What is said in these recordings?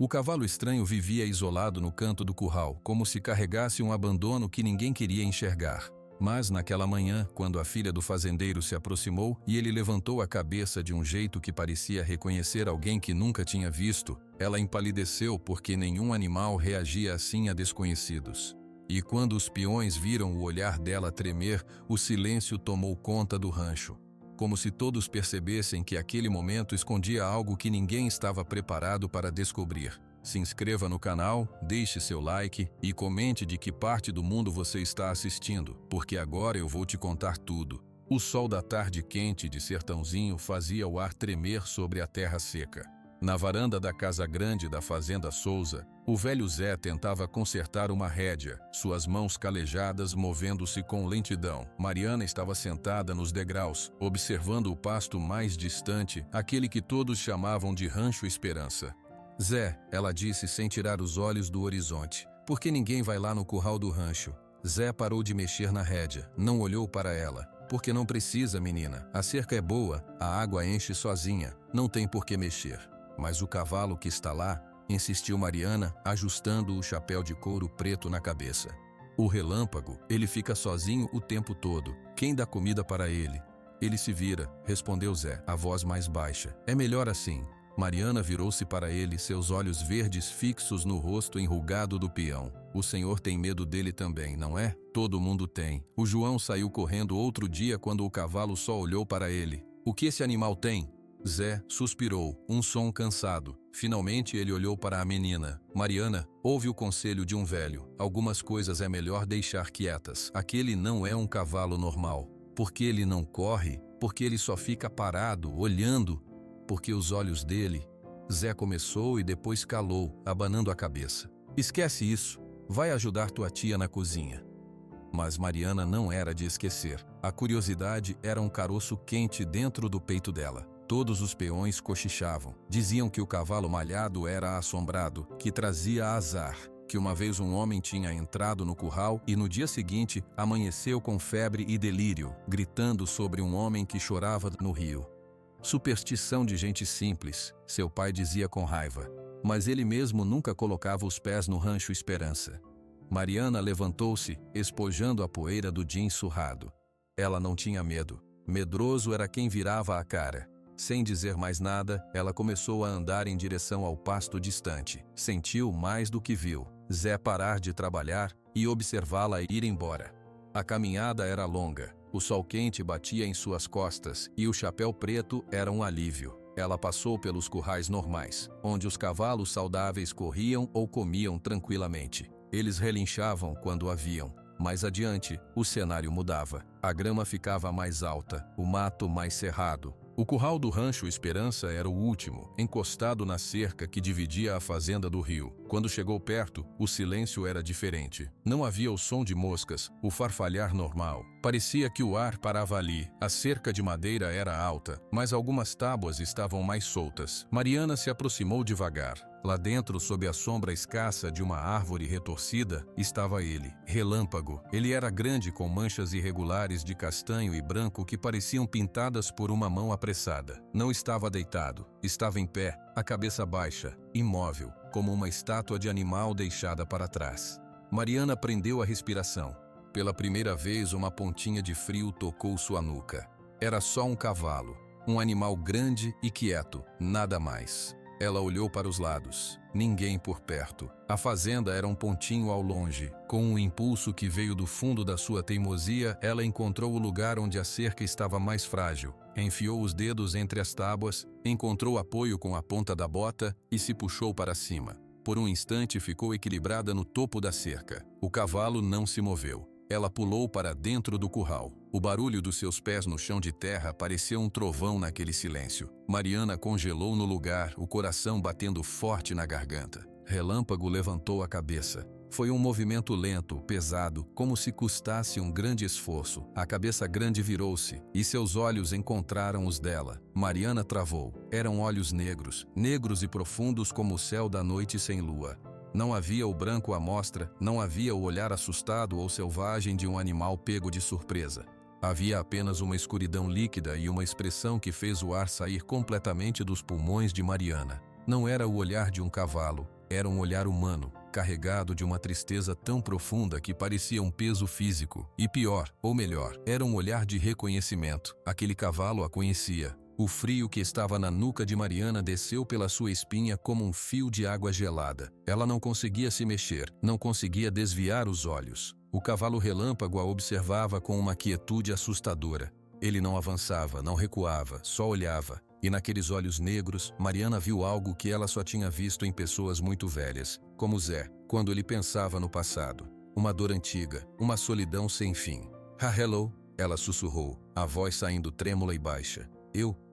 O cavalo estranho vivia isolado no canto do curral, como se carregasse um abandono que ninguém queria enxergar. Mas naquela manhã, quando a filha do fazendeiro se aproximou e ele levantou a cabeça de um jeito que parecia reconhecer alguém que nunca tinha visto, ela empalideceu porque nenhum animal reagia assim a desconhecidos. E quando os peões viram o olhar dela tremer, o silêncio tomou conta do rancho. Como se todos percebessem que aquele momento escondia algo que ninguém estava preparado para descobrir. Se inscreva no canal, deixe seu like e comente de que parte do mundo você está assistindo, porque agora eu vou te contar tudo. O sol da tarde quente de Sertãozinho fazia o ar tremer sobre a terra seca. Na varanda da casa grande da fazenda Souza, o velho Zé tentava consertar uma rédea, suas mãos calejadas movendo-se com lentidão. Mariana estava sentada nos degraus, observando o pasto mais distante, aquele que todos chamavam de Rancho Esperança. Zé, ela disse sem tirar os olhos do horizonte, por que ninguém vai lá no curral do rancho? Zé parou de mexer na rédea, não olhou para ela. Porque não precisa, menina, a cerca é boa, a água enche sozinha, não tem por que mexer. Mas o cavalo que está lá, insistiu Mariana, ajustando o chapéu de couro preto na cabeça. O relâmpago, ele fica sozinho o tempo todo, quem dá comida para ele? Ele se vira, respondeu Zé, a voz mais baixa, é melhor assim. Mariana virou-se para ele, seus olhos verdes fixos no rosto enrugado do peão. O senhor tem medo dele também, não é? Todo mundo tem. O João saiu correndo outro dia quando o cavalo só olhou para ele. O que esse animal tem? Zé suspirou, um som cansado. Finalmente ele olhou para a menina. Mariana, ouve o conselho de um velho. Algumas coisas é melhor deixar quietas. Aquele não é um cavalo normal. Porque ele não corre, porque ele só fica parado, olhando. Porque os olhos dele... Zé começou e depois calou, abanando a cabeça. Esquece isso, vai ajudar tua tia na cozinha. Mas Mariana não era de esquecer. A curiosidade era um caroço quente dentro do peito dela. Todos os peões cochichavam. Diziam que o cavalo malhado era assombrado, que trazia azar, que uma vez um homem tinha entrado no curral e no dia seguinte amanheceu com febre e delírio, gritando sobre um homem que chorava no rio. Superstição de gente simples, seu pai dizia com raiva, mas ele mesmo nunca colocava os pés no Rancho Esperança. Mariana levantou-se, espojando a poeira do jeans surrado. Ela não tinha medo. Medroso era quem virava a cara. Sem dizer mais nada, ela começou a andar em direção ao pasto distante. Sentiu mais do que viu. Zé parar de trabalhar e observá-la ir embora. A caminhada era longa. O sol quente batia em suas costas e o chapéu preto era um alívio. Ela passou pelos currais normais, onde os cavalos saudáveis corriam ou comiam tranquilamente. Eles relinchavam quando a viam. Mais adiante, o cenário mudava. A grama ficava mais alta, o mato mais cerrado. O curral do Rancho Esperança era o último, encostado na cerca que dividia a fazenda do rio. Quando chegou perto, o silêncio era diferente. Não havia o som de moscas, o farfalhar normal. Parecia que o ar parava ali. A cerca de madeira era alta, mas algumas tábuas estavam mais soltas. Mariana se aproximou devagar. Lá dentro, sob a sombra escassa de uma árvore retorcida, estava ele, Relâmpago. Ele era grande com manchas irregulares de castanho e branco que pareciam pintadas por uma mão apressada. Não estava deitado, estava em pé, a cabeça baixa, imóvel, como uma estátua de animal deixada para trás. Mariana prendeu a respiração. Pela primeira vez, uma pontinha de frio tocou sua nuca. Era só um cavalo, um animal grande e quieto, nada mais. Ela olhou para os lados. Ninguém por perto. A fazenda era um pontinho ao longe. Com um impulso que veio do fundo da sua teimosia, ela encontrou o lugar onde a cerca estava mais frágil. Enfiou os dedos entre as tábuas, encontrou apoio com a ponta da bota e se puxou para cima. Por um instante ficou equilibrada no topo da cerca. O cavalo não se moveu. Ela pulou para dentro do curral. O barulho dos seus pés no chão de terra parecia um trovão naquele silêncio. Mariana congelou no lugar, o coração batendo forte na garganta. Relâmpago levantou a cabeça. Foi um movimento lento, pesado, como se custasse um grande esforço. A cabeça grande virou-se e seus olhos encontraram os dela. Mariana travou. Eram olhos negros, negros e profundos como o céu da noite sem lua. Não havia o branco à mostra, não havia o olhar assustado ou selvagem de um animal pego de surpresa. Havia apenas uma escuridão líquida e uma expressão que fez o ar sair completamente dos pulmões de Mariana. Não era o olhar de um cavalo, era um olhar humano, carregado de uma tristeza tão profunda que parecia um peso físico. E pior, ou melhor, era um olhar de reconhecimento. Aquele cavalo a conhecia. O frio que estava na nuca de Mariana desceu pela sua espinha como um fio de água gelada. Ela não conseguia se mexer, não conseguia desviar os olhos. O cavalo relâmpago a observava com uma quietude assustadora. Ele não avançava, não recuava, só olhava. E naqueles olhos negros, Mariana viu algo que ela só tinha visto em pessoas muito velhas, como Zé, quando ele pensava no passado. Uma dor antiga, uma solidão sem fim. "Ah, hello", ela sussurrou, a voz saindo trêmula e baixa.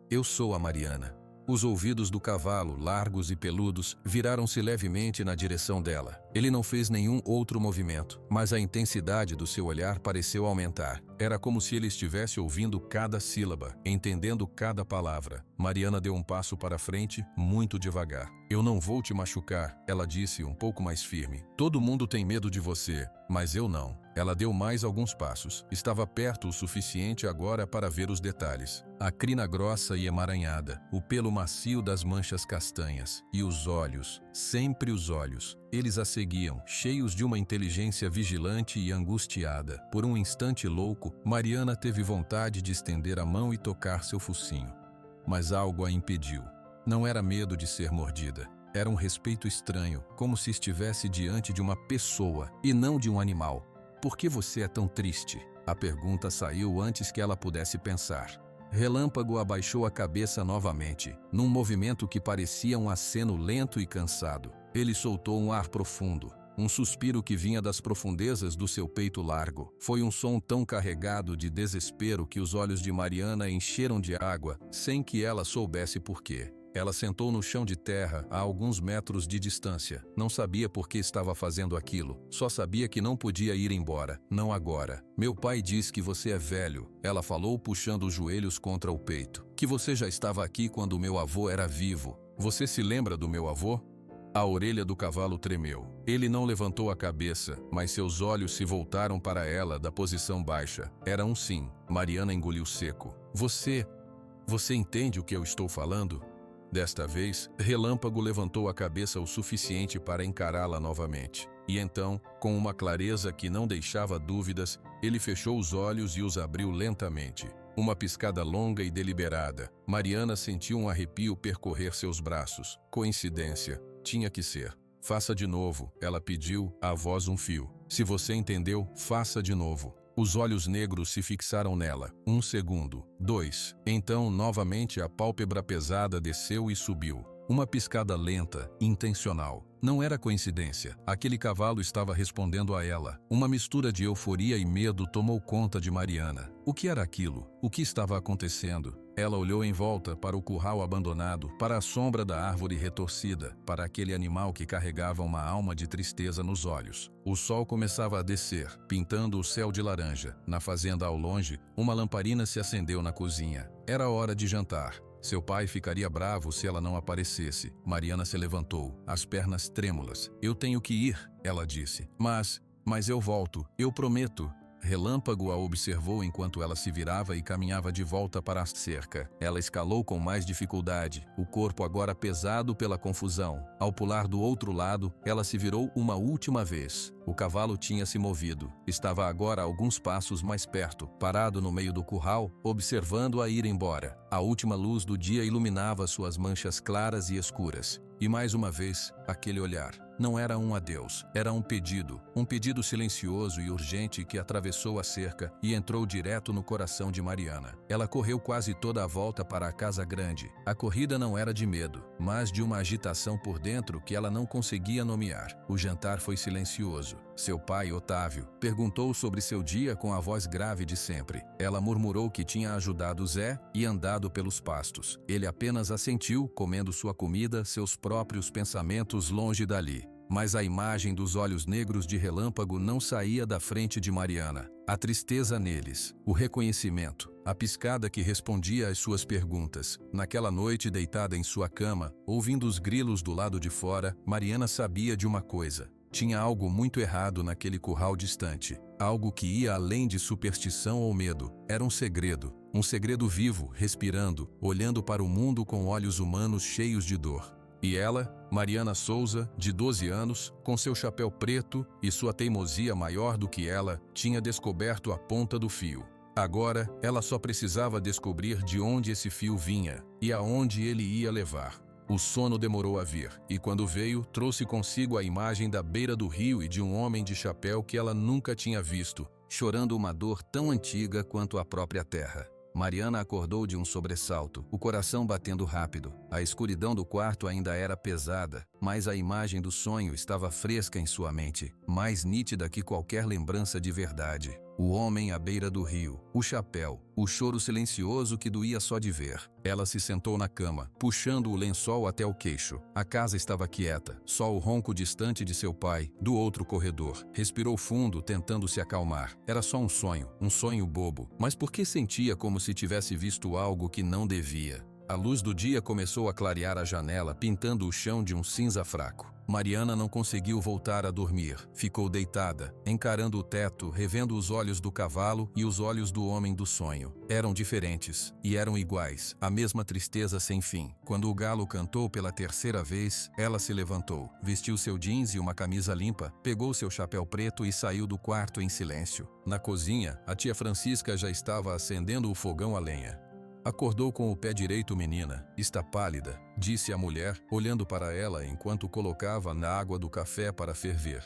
Eu sou a Mariana." Os ouvidos do cavalo, largos e peludos, viraram-se levemente na direção dela. Ele não fez nenhum outro movimento, mas a intensidade do seu olhar pareceu aumentar. Era como se ele estivesse ouvindo cada sílaba, entendendo cada palavra. Mariana deu um passo para frente, muito devagar. "Eu não vou te machucar", ela disse um pouco mais firme. "Todo mundo tem medo de você, mas eu não." Ela deu mais alguns passos. Estava perto o suficiente agora para ver os detalhes. A crina grossa e emaranhada, o pelo macio das manchas castanhas. E os olhos, sempre os olhos. Eles a seguiam, cheios de uma inteligência vigilante e angustiada. Por um instante louco, Mariana teve vontade de estender a mão e tocar seu focinho. Mas algo a impediu. Não era medo de ser mordida. Era um respeito estranho, como se estivesse diante de uma pessoa e não de um animal. "Por que você é tão triste?" A pergunta saiu antes que ela pudesse pensar. Relâmpago abaixou a cabeça novamente, num movimento que parecia um aceno lento e cansado. Ele soltou um ar profundo, um suspiro que vinha das profundezas do seu peito largo. Foi um som tão carregado de desespero que os olhos de Mariana encheram de água, sem que ela soubesse por quê. Ela sentou no chão de terra a alguns metros de distância. Não sabia por que estava fazendo aquilo. Só sabia que não podia ir embora. Não agora. "Meu pai diz que você é velho", ela falou puxando os joelhos contra o peito. "Que você já estava aqui quando meu avô era vivo. Você se lembra do meu avô?" A orelha do cavalo tremeu. Ele não levantou a cabeça, mas seus olhos se voltaram para ela da posição baixa. Era um sim. Mariana engoliu seco. Você entende o que eu estou falando?" Desta vez, Relâmpago levantou a cabeça o suficiente para encará-la novamente. E então, com uma clareza que não deixava dúvidas, ele fechou os olhos e os abriu lentamente. Uma piscada longa e deliberada. Mariana sentiu um arrepio percorrer seus braços. Coincidência. Tinha que ser. "Faça de novo", ela pediu, a voz um fio. "Se você entendeu, faça de novo." Os olhos negros se fixaram nela. 1 segundo. 2. Então, novamente, a pálpebra pesada desceu e subiu. Uma piscada lenta, intencional. Não era coincidência. Aquele cavalo estava respondendo a ela. Uma mistura de euforia e medo tomou conta de Mariana. O que era aquilo? O que estava acontecendo? Ela olhou em volta para o curral abandonado, para a sombra da árvore retorcida, para aquele animal que carregava uma alma de tristeza nos olhos. O sol começava a descer, pintando o céu de laranja. Na fazenda ao longe, uma lamparina se acendeu na cozinha. Era hora de jantar. Seu pai ficaria bravo se ela não aparecesse. Mariana se levantou, as pernas trêmulas. "Eu tenho que ir", ela disse. Mas eu volto, eu prometo." Relâmpago a observou enquanto ela se virava e caminhava de volta para a cerca. Ela escalou com mais dificuldade, o corpo agora pesado pela confusão. Ao pular do outro lado, ela se virou uma última vez. O cavalo tinha se movido. Estava agora a alguns passos mais perto, parado no meio do curral, observando-a ir embora. A última luz do dia iluminava suas manchas claras e escuras. E mais uma vez, aquele olhar. Não era um adeus, era um pedido silencioso e urgente que atravessou a cerca e entrou direto no coração de Mariana. Ela correu quase toda a volta para a casa grande. A corrida não era de medo, mas de uma agitação por dentro que ela não conseguia nomear. O jantar foi silencioso. Seu pai, Otávio, perguntou sobre seu dia com a voz grave de sempre. Ela murmurou que tinha ajudado Zé e andado pelos pastos. Ele apenas assentiu, comendo sua comida, seus próprios pensamentos longe dali. Mas a imagem dos olhos negros de Relâmpago não saía da frente de Mariana. A tristeza neles, o reconhecimento, a piscada que respondia às suas perguntas. Naquela noite, deitada em sua cama, ouvindo os grilos do lado de fora, Mariana sabia de uma coisa. Tinha algo muito errado naquele curral distante. Algo que ia além de superstição ou medo. Era um segredo vivo, respirando, olhando para o mundo com olhos humanos cheios de dor. E ela, Mariana Souza, de 12 anos, com seu chapéu preto e sua teimosia maior do que ela, tinha descoberto a ponta do fio. Agora, ela só precisava descobrir de onde esse fio vinha e aonde ele ia levar. O sono demorou a vir, e quando veio, trouxe consigo a imagem da beira do rio e de um homem de chapéu que ela nunca tinha visto, chorando uma dor tão antiga quanto a própria terra. Mariana acordou de um sobressalto, o coração batendo rápido. A escuridão do quarto ainda era pesada, mas a imagem do sonho estava fresca em sua mente, mais nítida que qualquer lembrança de verdade. O homem à beira do rio, o chapéu, o choro silencioso que doía só de ver. Ela se sentou na cama, puxando o lençol até o queixo. A casa estava quieta, só o ronco distante de seu pai, do outro corredor. Respirou fundo, tentando se acalmar. Era só um sonho bobo, mas por que sentia como se tivesse visto algo que não devia? A luz do dia começou a clarear a janela, pintando o chão de um cinza fraco. Mariana não conseguiu voltar a dormir. Ficou deitada, encarando o teto, revendo os olhos do cavalo e os olhos do homem do sonho. Eram diferentes, e eram iguais, a mesma tristeza sem fim. Quando o galo cantou pela terceira vez, ela se levantou, vestiu seu jeans e uma camisa limpa, pegou seu chapéu preto e saiu do quarto em silêncio. Na cozinha, a tia Francisca já estava acendendo o fogão a lenha. Acordou com o pé direito, menina. Está pálida, disse a mulher, olhando para ela enquanto colocava na água do café para ferver.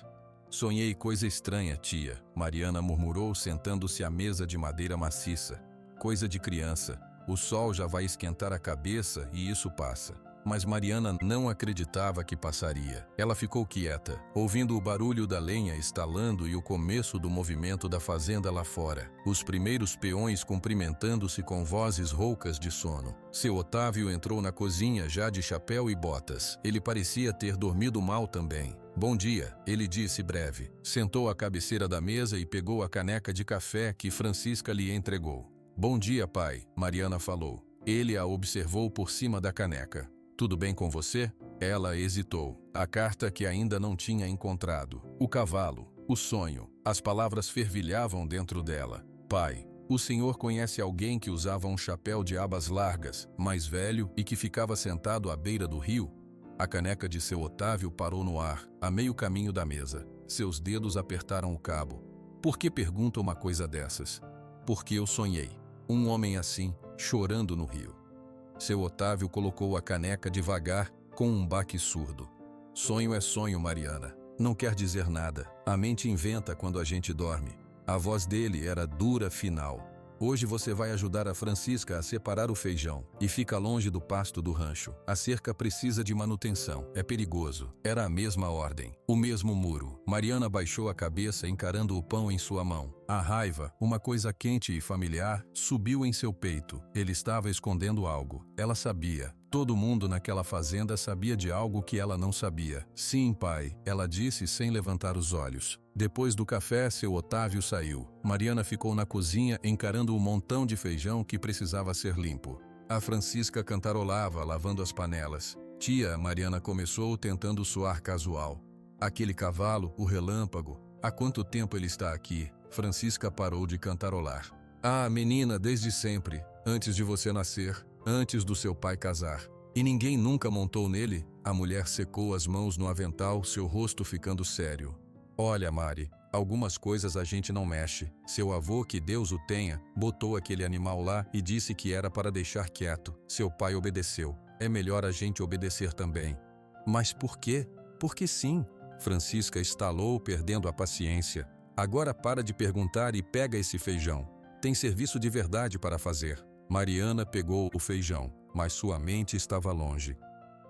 Sonhei coisa estranha, tia, Mariana murmurou, sentando-se à mesa de madeira maciça. Coisa de criança. O sol já vai esquentar a cabeça e isso passa. Mas Mariana não acreditava que passaria. Ela ficou quieta, ouvindo o barulho da lenha estalando e o começo do movimento da fazenda lá fora. Os primeiros peões cumprimentando-se com vozes roucas de sono. Seu Otávio entrou na cozinha já de chapéu e botas. Ele parecia ter dormido mal também. Bom dia, ele disse breve. Sentou à cabeceira da mesa e pegou a caneca de café que Francisca lhe entregou. Bom dia, pai, Mariana falou. Ele a observou por cima da caneca. Tudo bem com você? Ela hesitou. A carta que ainda não tinha encontrado. O cavalo. O sonho. As palavras fervilhavam dentro dela. Pai, o senhor conhece alguém que usava um chapéu de abas largas, mais velho e que ficava sentado à beira do rio? A caneca de seu Otávio parou no ar, a meio caminho da mesa. Seus dedos apertaram o cabo. Por que pergunta uma coisa dessas? Porque eu sonhei. Um homem assim, chorando no rio. Seu Otávio colocou a caneca devagar, com um baque surdo. Sonho é sonho, Mariana. Não quer dizer nada. A mente inventa quando a gente dorme. A voz dele era dura, final. Hoje você vai ajudar a Francisca a separar o feijão e fica longe do pasto do rancho. A cerca precisa de manutenção. É perigoso. Era a mesma ordem. O mesmo muro. Mariana baixou a cabeça encarando o pão em sua mão. A raiva, uma coisa quente e familiar, subiu em seu peito. Ele estava escondendo algo. Ela sabia. Todo mundo naquela fazenda sabia de algo que ela não sabia. Sim, pai, ela disse sem levantar os olhos. Depois do café, seu Otávio saiu. Mariana ficou na cozinha encarando o montão de feijão que precisava ser limpo. A Francisca cantarolava, lavando as panelas. Tia, Mariana começou tentando soar casual. Aquele cavalo, o relâmpago. Há quanto tempo ele está aqui? Francisca parou de cantarolar. Ah, menina, desde sempre. Antes de você nascer. Antes do seu pai casar. E ninguém nunca montou nele? A mulher secou as mãos no avental, seu rosto ficando sério. Olha, Mari, algumas coisas a gente não mexe. Seu avô, que Deus o tenha, botou aquele animal lá e disse que era para deixar quieto. Seu pai obedeceu. É melhor a gente obedecer também. Mas por quê? Porque sim. Francisca estalou, perdendo a paciência. Agora para de perguntar e pega esse feijão. Tem serviço de verdade para fazer. Mariana pegou o feijão, mas sua mente estava longe.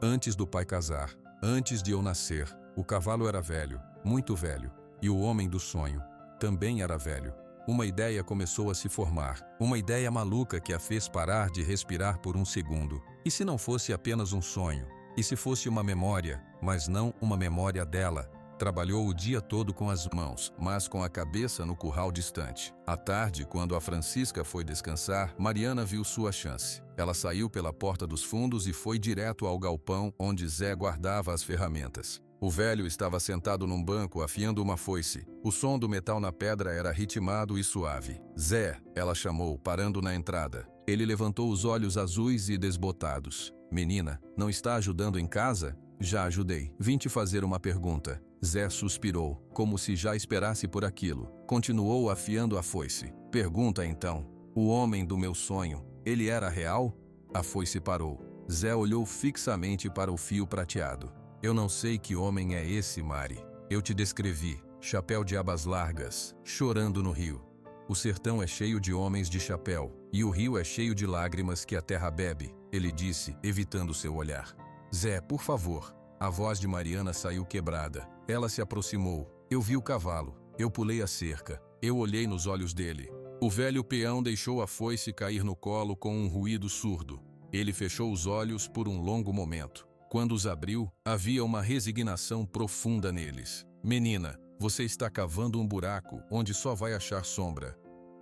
Antes do pai casar, antes de eu nascer, o cavalo era velho, muito velho, e o homem do sonho também era velho. Uma ideia começou a se formar, uma ideia maluca que a fez parar de respirar por um segundo. E se não fosse apenas um sonho? E se fosse uma memória, mas não uma memória dela? Trabalhou o dia todo com as mãos, mas com a cabeça no curral distante. À tarde, quando a Francisca foi descansar, Mariana viu sua chance. Ela saiu pela porta dos fundos e foi direto ao galpão onde Zé guardava as ferramentas. O velho estava sentado num banco afiando uma foice. O som do metal na pedra era ritmado e suave. Zé, ela chamou, parando na entrada. Ele levantou os olhos azuis e desbotados. Menina, não está ajudando em casa? Já ajudei. Vim te fazer uma pergunta. Zé suspirou, como se já esperasse por aquilo. Continuou afiando a foice. Pergunta então. O homem do meu sonho, ele era real? A foice parou. Zé olhou fixamente para o fio prateado. Eu não sei que homem é esse, Mari. Eu te descrevi. Chapéu de abas largas, chorando no rio. O sertão é cheio de homens de chapéu, e o rio é cheio de lágrimas que a terra bebe, ele disse, evitando seu olhar. Zé, por favor. A voz de Mariana saiu quebrada. Ela se aproximou. Eu vi o cavalo. Eu pulei a cerca. Eu olhei nos olhos dele. O velho peão deixou a foice cair no colo com um ruído surdo. Ele fechou os olhos por um longo momento. Quando os abriu, havia uma resignação profunda neles. Menina, você está cavando um buraco onde só vai achar sombra.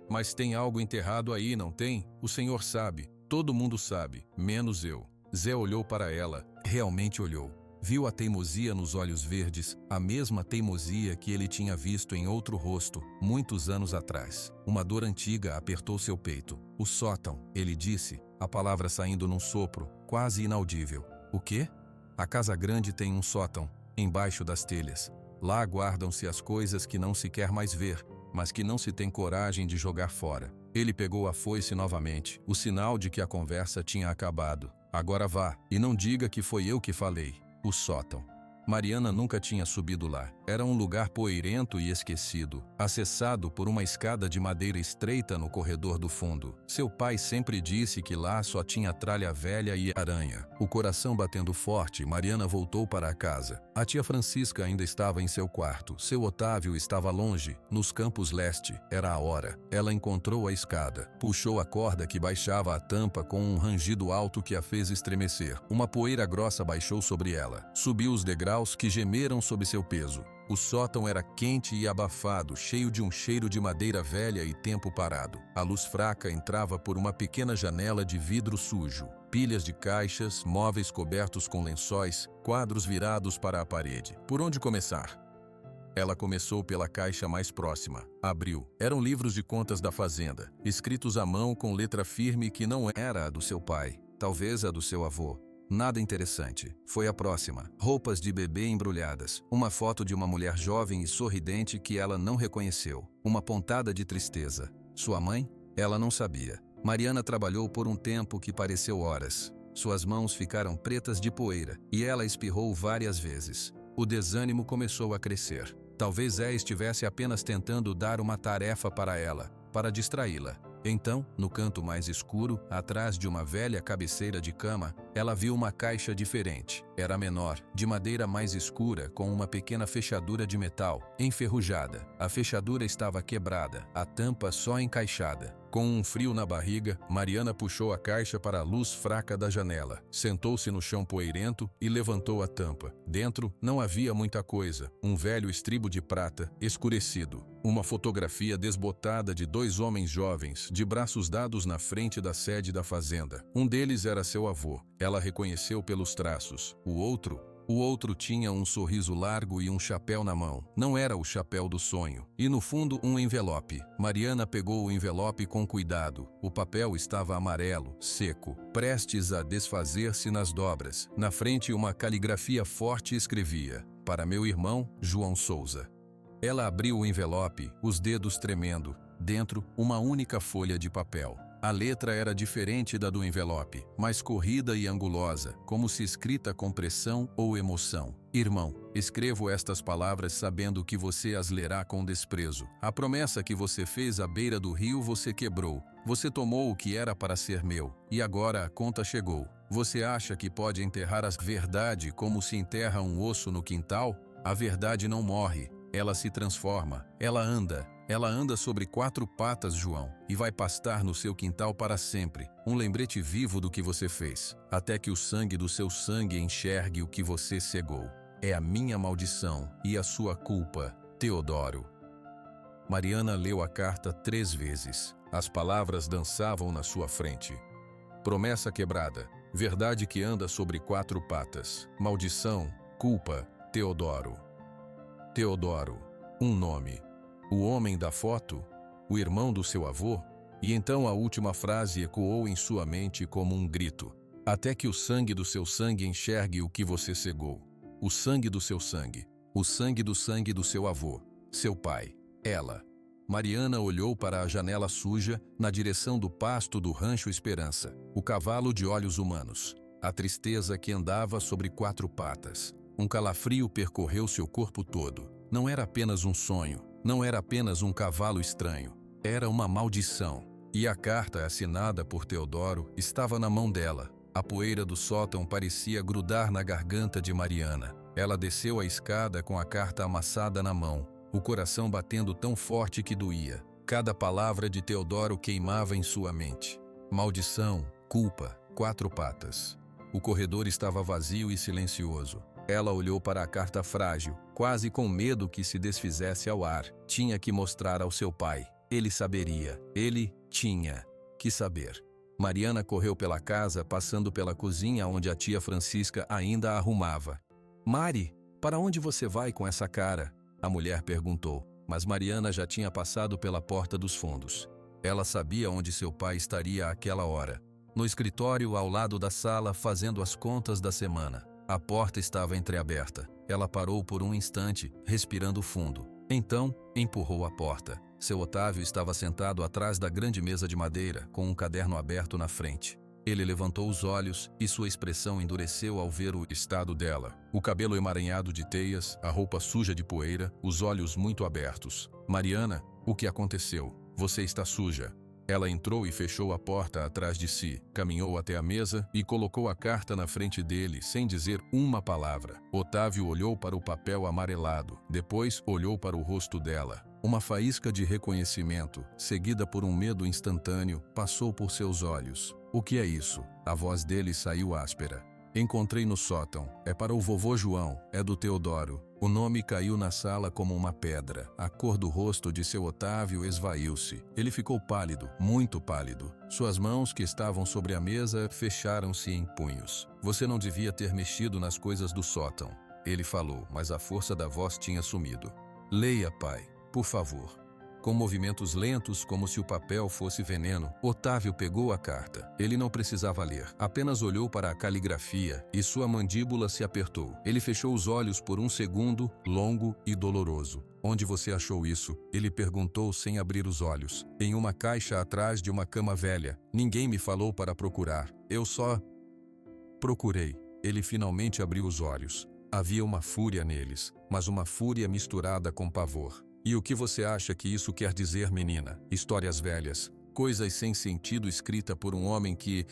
Mas tem algo enterrado aí, não tem? O senhor sabe. Todo mundo sabe, menos eu. Zé olhou para ela. Realmente olhou. Viu a teimosia nos olhos verdes, a mesma teimosia que ele tinha visto em outro rosto, muitos anos atrás. Uma dor antiga apertou seu peito. O sótão, ele disse, a palavra saindo num sopro, quase inaudível. O quê? A casa grande tem um sótão, embaixo das telhas. Lá guardam-se as coisas que não se quer mais ver, mas que não se tem coragem de jogar fora. Ele pegou a foice novamente, o sinal de que a conversa tinha acabado. Agora vá, e não diga que foi eu que falei. O sótão. Mariana nunca tinha subido lá. Era um lugar poeirento e esquecido, acessado por uma escada de madeira estreita no corredor do fundo. Seu pai sempre disse que lá só tinha tralha velha e aranha. O coração batendo forte, Mariana voltou para a casa. A tia Francisca ainda estava em seu quarto. Seu Otávio estava longe, nos campos leste. Era a hora. Ela encontrou a escada. Puxou a corda que baixava a tampa com um rangido alto que a fez estremecer. Uma poeira grossa baixou sobre ela. Subiu os degraus que gemeram sob seu peso. O sótão era quente e abafado, cheio de um cheiro de madeira velha e tempo parado. A luz fraca entrava por uma pequena janela de vidro sujo. Pilhas de caixas, móveis cobertos com lençóis, quadros virados para a parede. Por onde começar? Ela começou pela caixa mais próxima. Abriu. Eram livros de contas da fazenda, escritos à mão com letra firme que não era a do seu pai, talvez a do seu avô. Nada interessante. Foi a próxima. Roupas de bebê embrulhadas. Uma foto de uma mulher jovem e sorridente que ela não reconheceu. Uma pontada de tristeza. Sua mãe? Ela não sabia. Mariana trabalhou por um tempo que pareceu horas. Suas mãos ficaram pretas de poeira e ela espirrou várias vezes. O desânimo começou a crescer. Talvez Zé estivesse apenas tentando dar uma tarefa para ela, para distraí-la. Então, no canto mais escuro, atrás de uma velha cabeceira de cama, ela viu uma caixa diferente. Era menor, de madeira mais escura, com uma pequena fechadura de metal, enferrujada. A fechadura estava quebrada, a tampa só encaixada. Com um frio na barriga, Mariana puxou a caixa para a luz fraca da janela. Sentou-se no chão poeirento e levantou a tampa. Dentro não havia muita coisa. Um velho estribo de prata, escurecido. Uma fotografia desbotada de dois homens jovens, de braços dados na frente da sede da fazenda. Um deles era seu avô. Ela reconheceu pelos traços. O outro tinha um sorriso largo e um chapéu na mão. Não era o chapéu do sonho. E no fundo um envelope. Mariana pegou o envelope com cuidado. O papel estava amarelo, seco, prestes a desfazer-se nas dobras. Na frente uma caligrafia forte escrevia: "Para meu irmão, João Souza". Ela abriu o envelope, os dedos tremendo. Dentro, uma única folha de papel. A letra era diferente da do envelope, mais corrida e angulosa, como se escrita com pressão ou emoção. Irmão, escrevo estas palavras sabendo que você as lerá com desprezo. A promessa que você fez à beira do rio você quebrou. Você tomou o que era para ser meu, e agora a conta chegou. Você acha que pode enterrar a verdade como se enterra um osso no quintal? A verdade não morre, ela se transforma, ela anda. Ela anda sobre 4 patas, João, e vai pastar no seu quintal para sempre, um lembrete vivo do que você fez, até que o sangue do seu sangue enxergue o que você cegou. É a minha maldição e a sua culpa, Teodoro. Mariana leu a carta 3 vezes. As palavras dançavam na sua frente. Promessa quebrada, verdade que anda sobre 4 patas, maldição, culpa, Teodoro. Teodoro, um nome. O homem da foto? O irmão do seu avô? E então a última frase ecoou em sua mente como um grito. até que o sangue do seu sangue enxergue o que você cegou. O sangue do seu sangue. O sangue do seu avô, seu pai. Ela. Mariana olhou para a janela suja, na direção do pasto do Rancho Esperança. O cavalo de olhos humanos. A tristeza que andava sobre 4 patas. Um calafrio percorreu seu corpo todo. Não era apenas um sonho. Não era apenas um cavalo estranho. Era uma maldição. E a carta assinada por Teodoro estava na mão dela. A poeira do sótão parecia grudar na garganta de Mariana. Ela desceu a escada com a carta amassada na mão, o coração batendo tão forte que doía. Cada palavra de Teodoro queimava em sua mente. Maldição, culpa, 4 patas. O corredor estava vazio e silencioso. Ela olhou para a carta frágil, quase com medo que se desfizesse ao ar. Tinha que mostrar ao seu pai. Ele saberia. Ele tinha que saber. Mariana correu pela casa, passando pela cozinha onde a tia Francisca ainda arrumava. "Mari, para onde você vai com essa cara?" a mulher perguntou, mas Mariana já tinha passado pela porta dos fundos. Ela sabia onde seu pai estaria àquela hora. No escritório ao lado da sala, fazendo as contas da semana. A porta estava entreaberta. Ela parou por um instante, respirando fundo. Então, empurrou a porta. Seu Otávio estava sentado atrás da grande mesa de madeira, com um caderno aberto na frente. Ele levantou os olhos e sua expressão endureceu ao ver o estado dela. O cabelo emaranhado de teias, a roupa suja de poeira, os olhos muito abertos. "Mariana, o que aconteceu? Você está suja." Ela entrou e fechou a porta atrás de si, caminhou até a mesa e colocou a carta na frente dele sem dizer uma palavra. Otávio olhou para o papel amarelado, depois olhou para o rosto dela. Uma faísca de reconhecimento, seguida por um medo instantâneo, passou por seus olhos. "O que é isso?" A voz dele saiu áspera. "Encontrei no sótão. É para o vovô João. É do Teodoro." O nome caiu na sala como uma pedra. A cor do rosto de seu Otávio esvaiu-se. Ele ficou pálido, muito pálido. Suas mãos, que estavam sobre a mesa, fecharam-se em punhos. "Você não devia ter mexido nas coisas do sótão." Ele falou, mas a força da voz tinha sumido. "Leia, pai, por favor." Com movimentos lentos, como se o papel fosse veneno, Otávio pegou a carta. Ele não precisava ler, apenas olhou para a caligrafia e sua mandíbula se apertou. Ele fechou os olhos por um segundo, longo e doloroso. "Onde você achou isso?" ele perguntou sem abrir os olhos. "Em uma caixa atrás de uma cama velha. Ninguém me falou para procurar. Eu só procurei." Ele finalmente abriu os olhos. Havia uma fúria neles, mas uma fúria misturada com pavor. "E o que você acha que isso quer dizer, menina? Histórias velhas, coisas sem sentido escrita por um homem que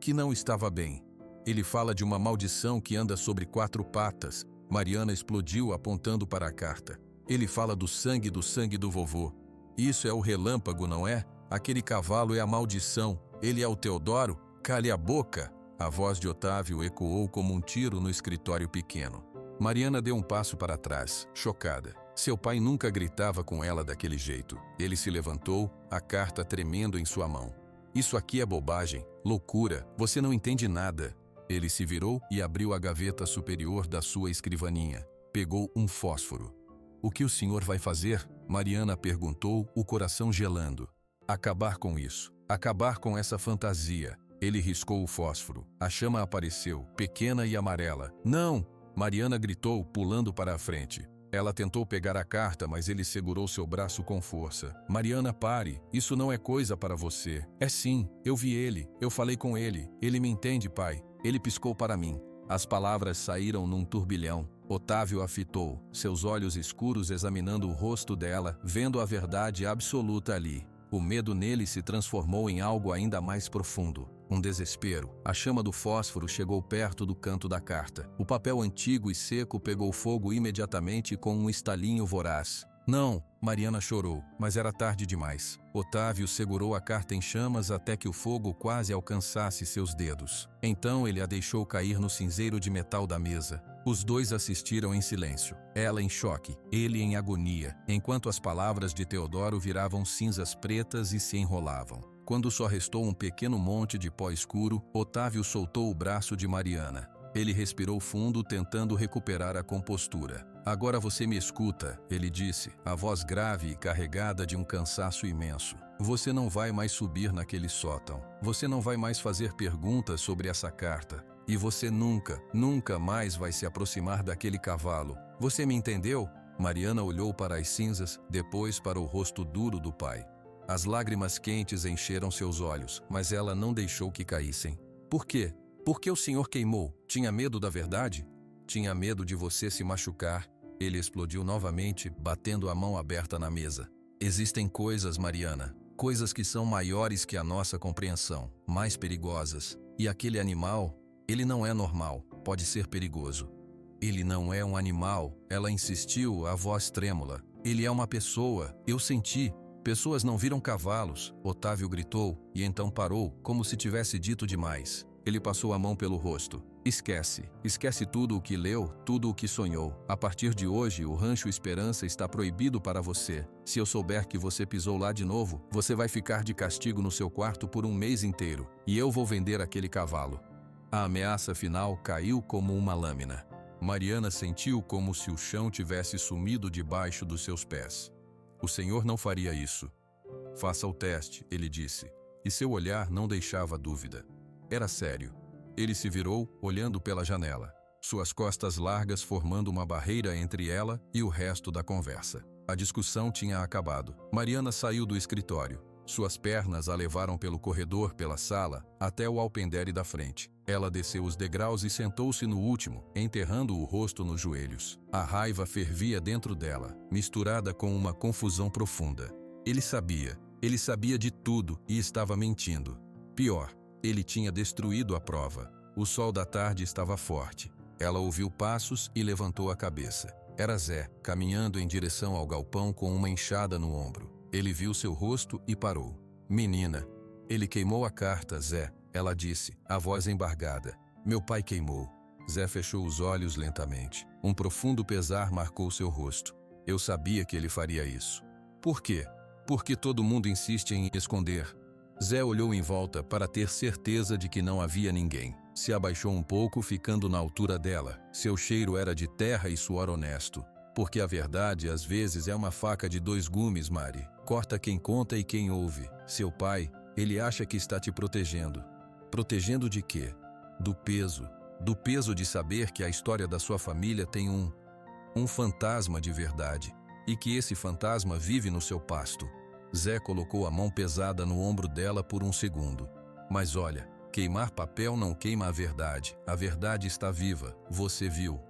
não estava bem. Ele fala de uma maldição que anda sobre 4 patas." Mariana explodiu apontando para a carta. "Ele fala do sangue do vovô. Isso é o relâmpago, não é? Aquele cavalo é a maldição. Ele é o Teodoro? Cale a boca!" A voz de Otávio ecoou como um tiro no escritório pequeno. Mariana deu um passo para trás, chocada. Seu pai nunca gritava com ela daquele jeito. Ele se levantou, a carta tremendo em sua mão. "Isso aqui é bobagem, loucura, você não entende nada." Ele se virou e abriu a gaveta superior da sua escrivaninha. Pegou um fósforo. "O que o senhor vai fazer?" Mariana perguntou, o coração gelando. "Acabar com isso. Acabar com essa fantasia." Ele riscou o fósforo. A chama apareceu, pequena e amarela. "Não!" Mariana gritou, pulando para a frente. Ela tentou pegar a carta, mas ele segurou seu braço com força. "Mariana, pare. Isso não é coisa para você." "É sim. Eu vi ele. Eu falei com ele. Ele me entende, pai. Ele piscou para mim." As palavras saíram num turbilhão. Otávio a fitou, seus olhos escuros examinando o rosto dela, vendo a verdade absoluta ali. O medo nele se transformou em algo ainda mais profundo. Um desespero. A chama do fósforo chegou perto do canto da carta. O papel antigo e seco pegou fogo imediatamente com um estalinho voraz. "Não!" Mariana chorou, mas era tarde demais. Otávio segurou a carta em chamas até que o fogo quase alcançasse seus dedos. Então ele a deixou cair no cinzeiro de metal da mesa. Os dois assistiram em silêncio, ela em choque, ele em agonia, enquanto as palavras de Teodoro viravam cinzas pretas e se enrolavam. Quando só restou um pequeno monte de pó escuro, Otávio soltou o braço de Mariana. Ele respirou fundo, tentando recuperar a compostura. Agora você me escuta, ele disse, a voz grave e carregada de um cansaço imenso. Você não vai mais subir naquele sótão. Você não vai mais fazer perguntas sobre essa carta. E você nunca, nunca mais vai se aproximar daquele cavalo. Você me entendeu? Mariana olhou para as cinzas, depois para o rosto duro do pai. As lágrimas quentes encheram seus olhos, mas ela não deixou que caíssem. Por quê? Por que o senhor queimou? Tinha medo da verdade? Tinha medo de você se machucar? Ele explodiu novamente, batendo a mão aberta na mesa. Existem coisas, Mariana, coisas que são maiores que a nossa compreensão, mais perigosas. E aquele animal, ele não é normal, pode ser perigoso. Ele não é um animal, ela insistiu, a voz trêmula. Ele é uma pessoa, eu senti. Pessoas não viram cavalos, Otávio gritou, e então parou, como se tivesse dito demais. Ele passou a mão pelo rosto. Esquece tudo o que leu, tudo o que sonhou. A partir de hoje, o Rancho Esperança está proibido para você. Se eu souber que você pisou lá de novo, você vai ficar de castigo no seu quarto por um mês inteiro, e eu vou vender aquele cavalo. A ameaça final caiu como uma lâmina. Mariana sentiu como se o chão tivesse sumido debaixo dos seus pés. O senhor não faria isso. Faça o teste, ele disse, e seu olhar não deixava dúvida. Era sério. Ele se virou, olhando pela janela, suas costas largas formando uma barreira entre ela e o resto da conversa. A discussão tinha acabado. Mariana saiu do escritório. Suas pernas a levaram pelo corredor, pela sala, até o alpendre da frente. Ela desceu os degraus e sentou-se no último, enterrando o rosto nos joelhos. A raiva fervia dentro dela, misturada com uma confusão profunda. Ele sabia de tudo e estava mentindo. Pior, ele tinha destruído a prova. O sol da tarde estava forte. Ela ouviu passos e levantou a cabeça. Era Zé, caminhando em direção ao galpão com uma enxada no ombro. Ele viu seu rosto e parou. Menina, ele queimou a carta, Zé, ela disse, a voz embargada. Meu pai queimou. Zé fechou os olhos lentamente. Um profundo pesar marcou seu rosto. Eu sabia que ele faria isso. Por quê? Porque todo mundo insiste em esconder. Zé olhou em volta para ter certeza de que não havia ninguém. Se abaixou um pouco, ficando na altura dela. Seu cheiro era de terra e suor honesto. Porque a verdade, às vezes, é uma faca de dois gumes, Mari. Corta quem conta e quem ouve. Seu pai, ele acha que está te protegendo. Protegendo de quê? Do peso. Do peso de saber que a história da sua família tem um fantasma de verdade. E que esse fantasma vive no seu pasto. Zé colocou a mão pesada no ombro dela por um segundo. Mas olha, queimar papel não queima a verdade. A verdade está viva, você viu.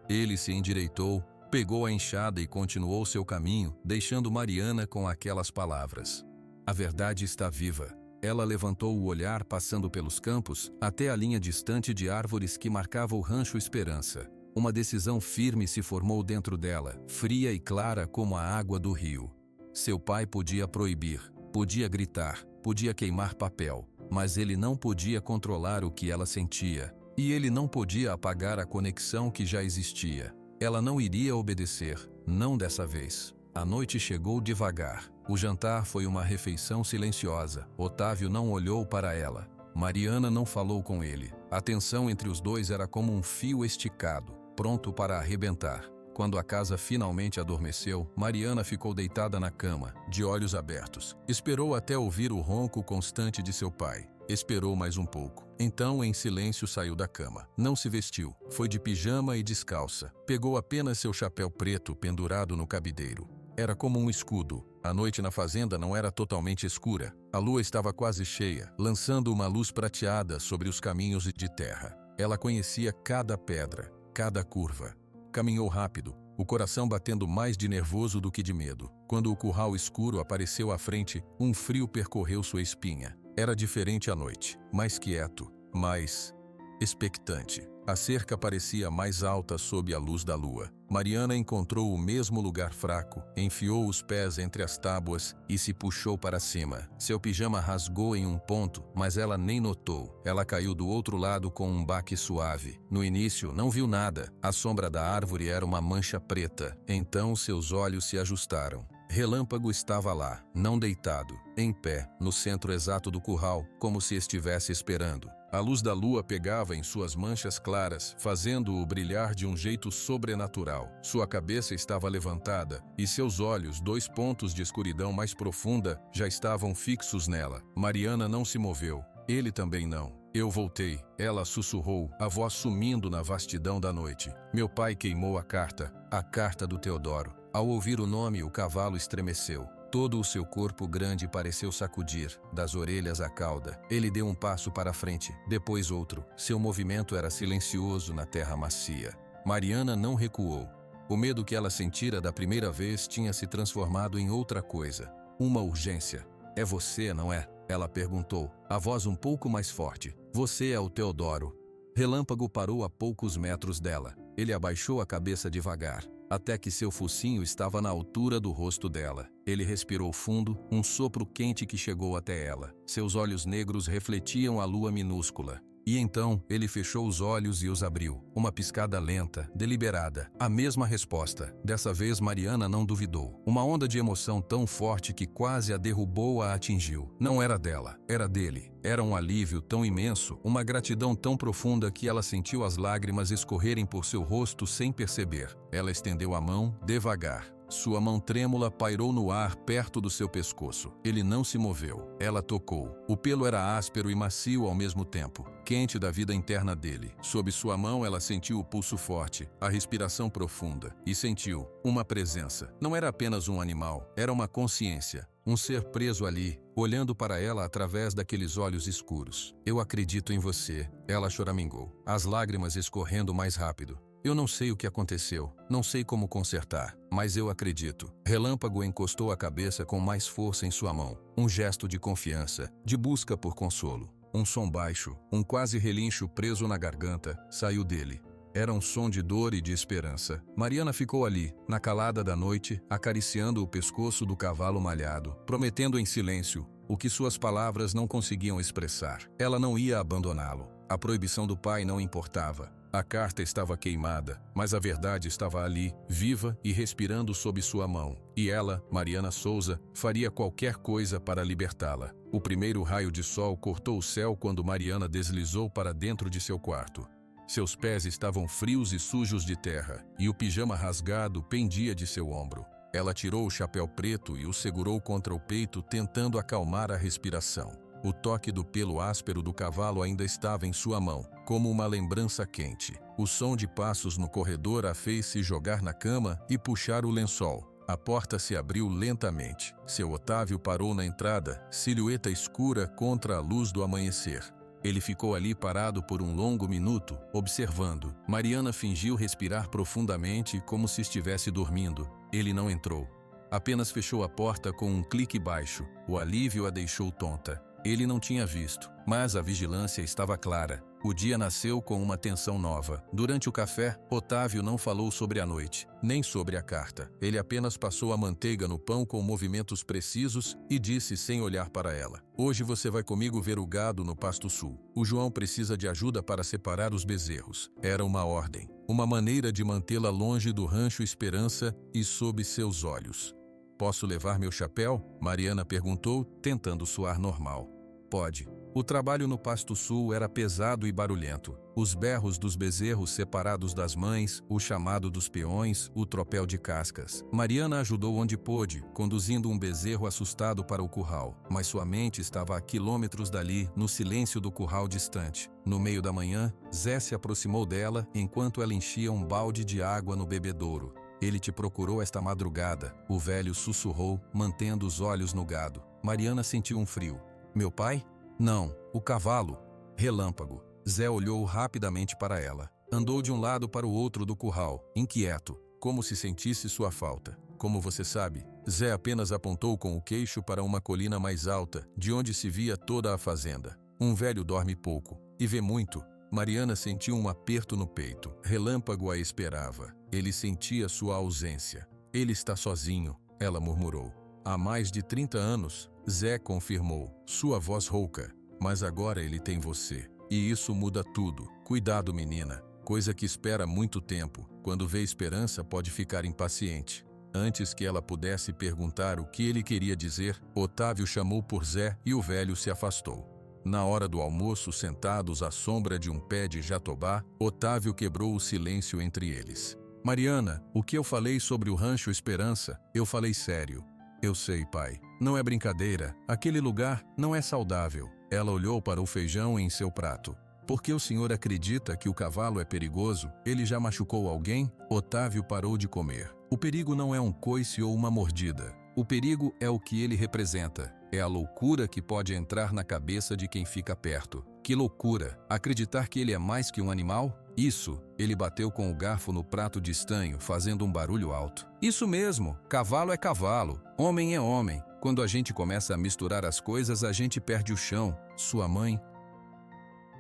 Ele se endireitou, pegou a enxada e continuou seu caminho, deixando Mariana com aquelas palavras. A verdade está viva. Ela levantou o olhar passando pelos campos, até a linha distante de árvores que marcava o Rancho Esperança. Uma decisão firme se formou dentro dela, fria e clara como a água do rio. Seu pai podia proibir, podia gritar, podia queimar papel, mas ele não podia controlar o que ela sentia. E ele não podia apagar a conexão que já existia. Ela não iria obedecer, não dessa vez. A noite chegou devagar. O jantar foi uma refeição silenciosa. Otávio não olhou para ela. Mariana não falou com ele. A tensão entre os dois era como um fio esticado, pronto para arrebentar. Quando a casa finalmente adormeceu, Mariana ficou deitada na cama, de olhos abertos. Esperou até ouvir o ronco constante de seu pai. Esperou mais um pouco. Então, em silêncio, saiu da cama. Não se vestiu. Foi de pijama e descalça. Pegou apenas seu chapéu preto pendurado no cabideiro. Era como um escudo. A noite na fazenda não era totalmente escura. A lua estava quase cheia, lançando uma luz prateada sobre os caminhos de terra. Ela conhecia cada pedra, cada curva. Caminhou rápido, o coração batendo mais de nervoso do que de medo. Quando o curral escuro apareceu à frente, um frio percorreu sua espinha. Era diferente à noite, mais quieto, mais expectante. A cerca parecia mais alta sob a luz da lua. Mariana encontrou o mesmo lugar fraco, enfiou os pés entre as tábuas e se puxou para cima. Seu pijama rasgou em um ponto, mas ela nem notou. Ela caiu do outro lado com um baque suave. No início, não viu nada. A sombra da árvore era uma mancha preta. Então seus olhos se ajustaram. Relâmpago estava lá, não deitado, em pé, no centro exato do curral, como se estivesse esperando. A luz da lua pegava em suas manchas claras, fazendo-o brilhar de um jeito sobrenatural. Sua cabeça estava levantada, e seus olhos, 2 pontos de escuridão mais profunda, já estavam fixos nela. Mariana não se moveu. Ele também não. Eu voltei, ela sussurrou, a voz sumindo na vastidão da noite. Meu pai queimou a carta do Teodoro. Ao ouvir o nome, o cavalo estremeceu. Todo o seu corpo grande pareceu sacudir, das orelhas à cauda. Ele deu um passo para a frente, depois outro. Seu movimento era silencioso na terra macia. Mariana não recuou. O medo que ela sentira da primeira vez tinha se transformado em outra coisa. Uma urgência. É você, não é? Ela perguntou, a voz um pouco mais forte. Você é o Teodoro. Relâmpago parou a poucos metros dela. Ele abaixou a cabeça devagar, até que seu focinho estava na altura do rosto dela. Ele respirou fundo, um sopro quente que chegou até ela. Seus olhos negros refletiam a lua minúscula. E então, ele fechou os olhos e os abriu. Uma piscada lenta, deliberada. A mesma resposta. Dessa vez, Mariana não duvidou. Uma onda de emoção tão forte que quase a derrubou a atingiu. Não era dela, era dele. Era um alívio tão imenso, uma gratidão tão profunda que ela sentiu as lágrimas escorrerem por seu rosto sem perceber. Ela estendeu a mão, devagar. Sua mão trêmula pairou no ar perto do seu pescoço. Ele não se moveu. Ela tocou. O pelo era áspero e macio ao mesmo tempo, quente da vida interna dele. Sob sua mão, ela sentiu o pulso forte, a respiração profunda, e sentiu uma presença. Não era apenas um animal, era uma consciência. Um ser preso ali, olhando para ela através daqueles olhos escuros. Eu acredito em você, ela choramingou, as lágrimas escorrendo mais rápido. Eu não sei o que aconteceu, não sei como consertar, mas eu acredito. Relâmpago encostou a cabeça com mais força em sua mão. Um gesto de confiança, de busca por consolo. Um som baixo, um quase relincho preso na garganta, saiu dele. Era um som de dor e de esperança. Mariana ficou ali, na calada da noite, acariciando o pescoço do cavalo malhado, prometendo em silêncio o que suas palavras não conseguiam expressar. Ela não ia abandoná-lo. A proibição do pai não importava. A carta estava queimada, mas a verdade estava ali, viva e respirando sob sua mão. E ela, Mariana Souza, faria qualquer coisa para libertá-la. O primeiro raio de sol cortou o céu quando Mariana deslizou para dentro de seu quarto. Seus pés estavam frios e sujos de terra, e o pijama rasgado pendia de seu ombro. Ela tirou o chapéu preto e o segurou contra o peito, tentando acalmar a respiração. O toque do pelo áspero do cavalo ainda estava em sua mão, como uma lembrança quente. O som de passos no corredor a fez se jogar na cama e puxar o lençol. A porta se abriu lentamente. Seu Otávio parou na entrada, silhueta escura contra a luz do amanhecer. Ele ficou ali parado por um longo minuto, observando. Mariana fingiu respirar profundamente, como se estivesse dormindo. Ele não entrou. Apenas fechou a porta com um clique baixo. O alívio a deixou tonta. Ele não tinha visto, mas a vigilância estava clara. O dia nasceu com uma tensão nova. Durante o café, Otávio não falou sobre a noite, nem sobre a carta. Ele apenas passou a manteiga no pão com movimentos precisos e disse sem olhar para ela: "Hoje você vai comigo ver o gado no Pasto Sul. O João precisa de ajuda para separar os bezerros." Era uma ordem, uma maneira de mantê-la longe do rancho Esperança e sob seus olhos. "Posso levar meu chapéu?" Mariana perguntou, tentando soar normal. "Pode." O trabalho no Pasto Sul era pesado e barulhento. Os berros dos bezerros separados das mães, o chamado dos peões, o tropel de cascas. Mariana ajudou onde pôde, conduzindo um bezerro assustado para o curral. Mas sua mente estava a quilômetros dali, no silêncio do curral distante. No meio da manhã, Zé se aproximou dela enquanto ela enchia um balde de água no bebedouro. "Ele te procurou esta madrugada", o velho sussurrou, mantendo os olhos no gado. Mariana sentiu um frio. "Meu pai?" "Não, o cavalo." Relâmpago. Zé olhou rapidamente para ela. Andou de um lado para o outro do curral, inquieto, como se sentisse sua falta. "Como você sabe?" Zé apenas apontou com o queixo para uma colina mais alta, de onde se via toda a fazenda. "Um velho dorme pouco, e vê muito." Mariana sentiu um aperto no peito. Relâmpago a esperava. Ele sentia sua ausência. "Ele está sozinho", ela murmurou. "Há mais de 30 anos, Zé confirmou, sua voz rouca. "Mas agora ele tem você. E isso muda tudo. Cuidado, menina. Coisa que espera muito tempo. Quando vê esperança, pode ficar impaciente." Antes que ela pudesse perguntar o que ele queria dizer, Otávio chamou por Zé e o velho se afastou. Na hora do almoço, sentados à sombra de um pé de jatobá, Otávio quebrou o silêncio entre eles. Mariana, o que eu falei sobre o Rancho Esperança, eu falei sério. Eu sei, pai. Não é brincadeira. Aquele lugar não é saudável. Ela olhou para o feijão em seu prato. Porque o senhor acredita que o cavalo é perigoso? Ele já machucou alguém? Otávio parou de comer. O perigo não é um coice ou uma mordida. O perigo é o que ele representa. É a loucura que pode entrar na cabeça de quem fica perto. Que loucura! Acreditar que ele é mais que um animal? Isso, ele bateu com o garfo no prato de estanho, fazendo um barulho alto. Isso mesmo, cavalo é cavalo, homem é homem. Quando a gente começa a misturar as coisas, a gente perde o chão. Sua mãe...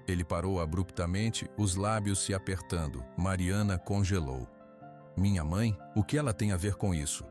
Ele parou abruptamente, os lábios se apertando. Mariana congelou. Minha mãe? O que ela tem a ver com isso?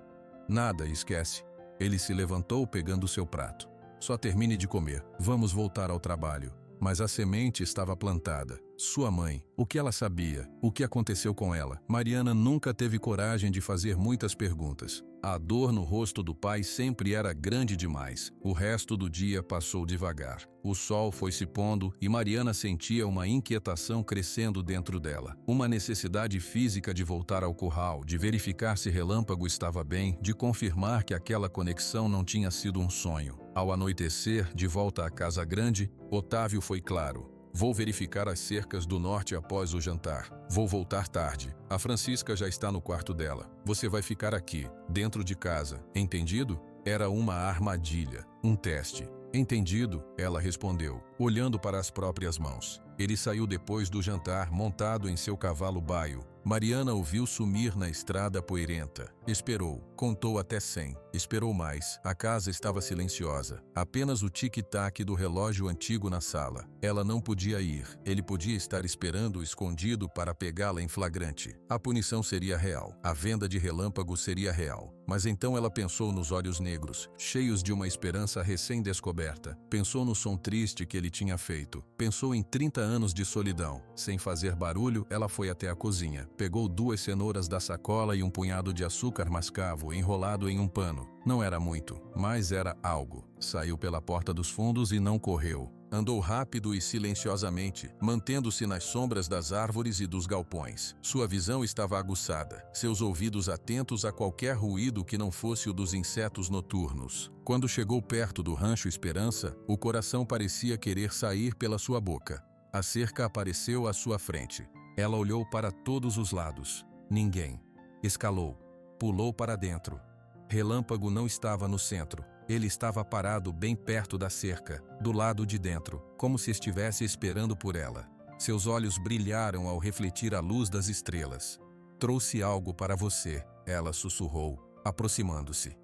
Nada, esquece. Ele se levantou pegando seu prato. Só termine de comer. Vamos voltar ao trabalho. Mas a semente estava plantada. Sua mãe, o que ela sabia? O que aconteceu com ela? Mariana nunca teve coragem de fazer muitas perguntas. A dor no rosto do pai sempre era grande demais. O resto do dia passou devagar. O sol foi se pondo e Mariana sentia uma inquietação crescendo dentro dela. Uma necessidade física de voltar ao curral, de verificar se Relâmpago estava bem, de confirmar que aquela conexão não tinha sido um sonho. Ao anoitecer, de volta à casa grande, Otávio foi claro. Vou verificar as cercas do norte após o jantar. Vou voltar tarde. A Francisca já está no quarto dela. Você vai ficar aqui, dentro de casa. Entendido? Era uma armadilha, um teste. Entendido, ela respondeu, olhando para as próprias mãos. Ele saiu depois do jantar, montado em seu cavalo baio. Mariana o viu sumir na estrada poeirenta. Esperou, contou até 100. Esperou mais. A casa estava silenciosa. Apenas o tic-tac do relógio antigo na sala. Ela não podia ir. Ele podia estar esperando escondido para pegá-la em flagrante. A punição seria real. A venda de Relâmpago seria real. Mas então ela pensou nos olhos negros, cheios de uma esperança recém-descoberta. Pensou no som triste que ele tinha feito. Pensou em 30 anos de solidão. Sem fazer barulho, ela foi até a cozinha. Pegou 2 cenouras da sacola e um punhado de açúcar mascavo enrolado em um pano. Não era muito, mas era algo. Saiu pela porta dos fundos e não correu. Andou rápido e silenciosamente, mantendo-se nas sombras das árvores e dos galpões. Sua visão estava aguçada, seus ouvidos atentos a qualquer ruído que não fosse o dos insetos noturnos. Quando chegou perto do Rancho Esperança, o coração parecia querer sair pela sua boca. A cerca apareceu à sua frente. Ela olhou para todos os lados. Ninguém. Escalou. Pulou para dentro. Relâmpago não estava no centro. Ele estava parado bem perto da cerca, do lado de dentro, como se estivesse esperando por ela. Seus olhos brilharam ao refletir a luz das estrelas. Trouxe algo para você, ela sussurrou, aproximando-se.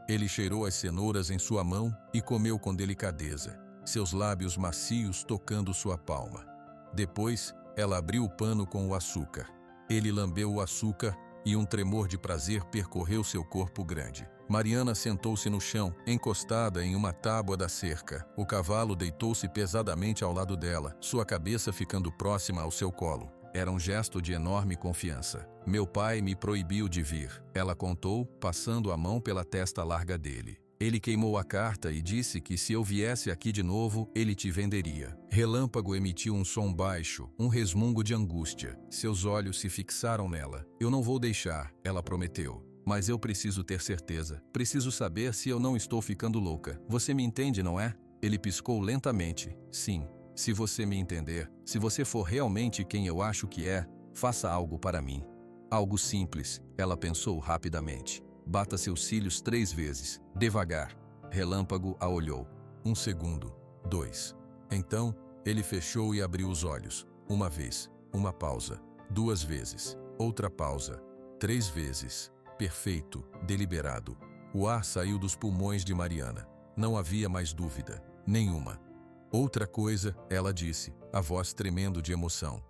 Ele cheirou as cenouras em sua mão e comeu com delicadeza, seus lábios macios tocando sua palma. Depois, ela abriu o pano com o açúcar. Ele lambeu o açúcar e um tremor de prazer percorreu seu corpo grande. Mariana sentou-se no chão, encostada em uma tábua da cerca. O cavalo deitou-se pesadamente ao lado dela, sua cabeça ficando próxima ao seu colo. Era um gesto de enorme confiança. Meu pai me proibiu de vir, ela contou, passando a mão pela testa larga dele. Ele queimou a carta e disse que se eu viesse aqui de novo, ele te venderia. Relâmpago emitiu um som baixo, um resmungo de angústia. Seus olhos se fixaram nela. Eu não vou deixar, ela prometeu. Mas eu preciso ter certeza. Preciso saber se eu não estou ficando louca. Você me entende, não é? Ele piscou lentamente. Sim, se você me entender, se você for realmente quem eu acho que é, faça algo para mim. Algo simples, ela pensou rapidamente. Bata seus cílios 3 vezes, devagar. Relâmpago a olhou. 1 segundo, 2. Então, ele fechou e abriu os olhos. 1 vez, uma pausa. 2 vezes, outra pausa. 3 vezes. Perfeito, deliberado. O ar saiu dos pulmões de Mariana. Não havia mais dúvida, nenhuma. Outra coisa, ela disse, a voz tremendo de emoção.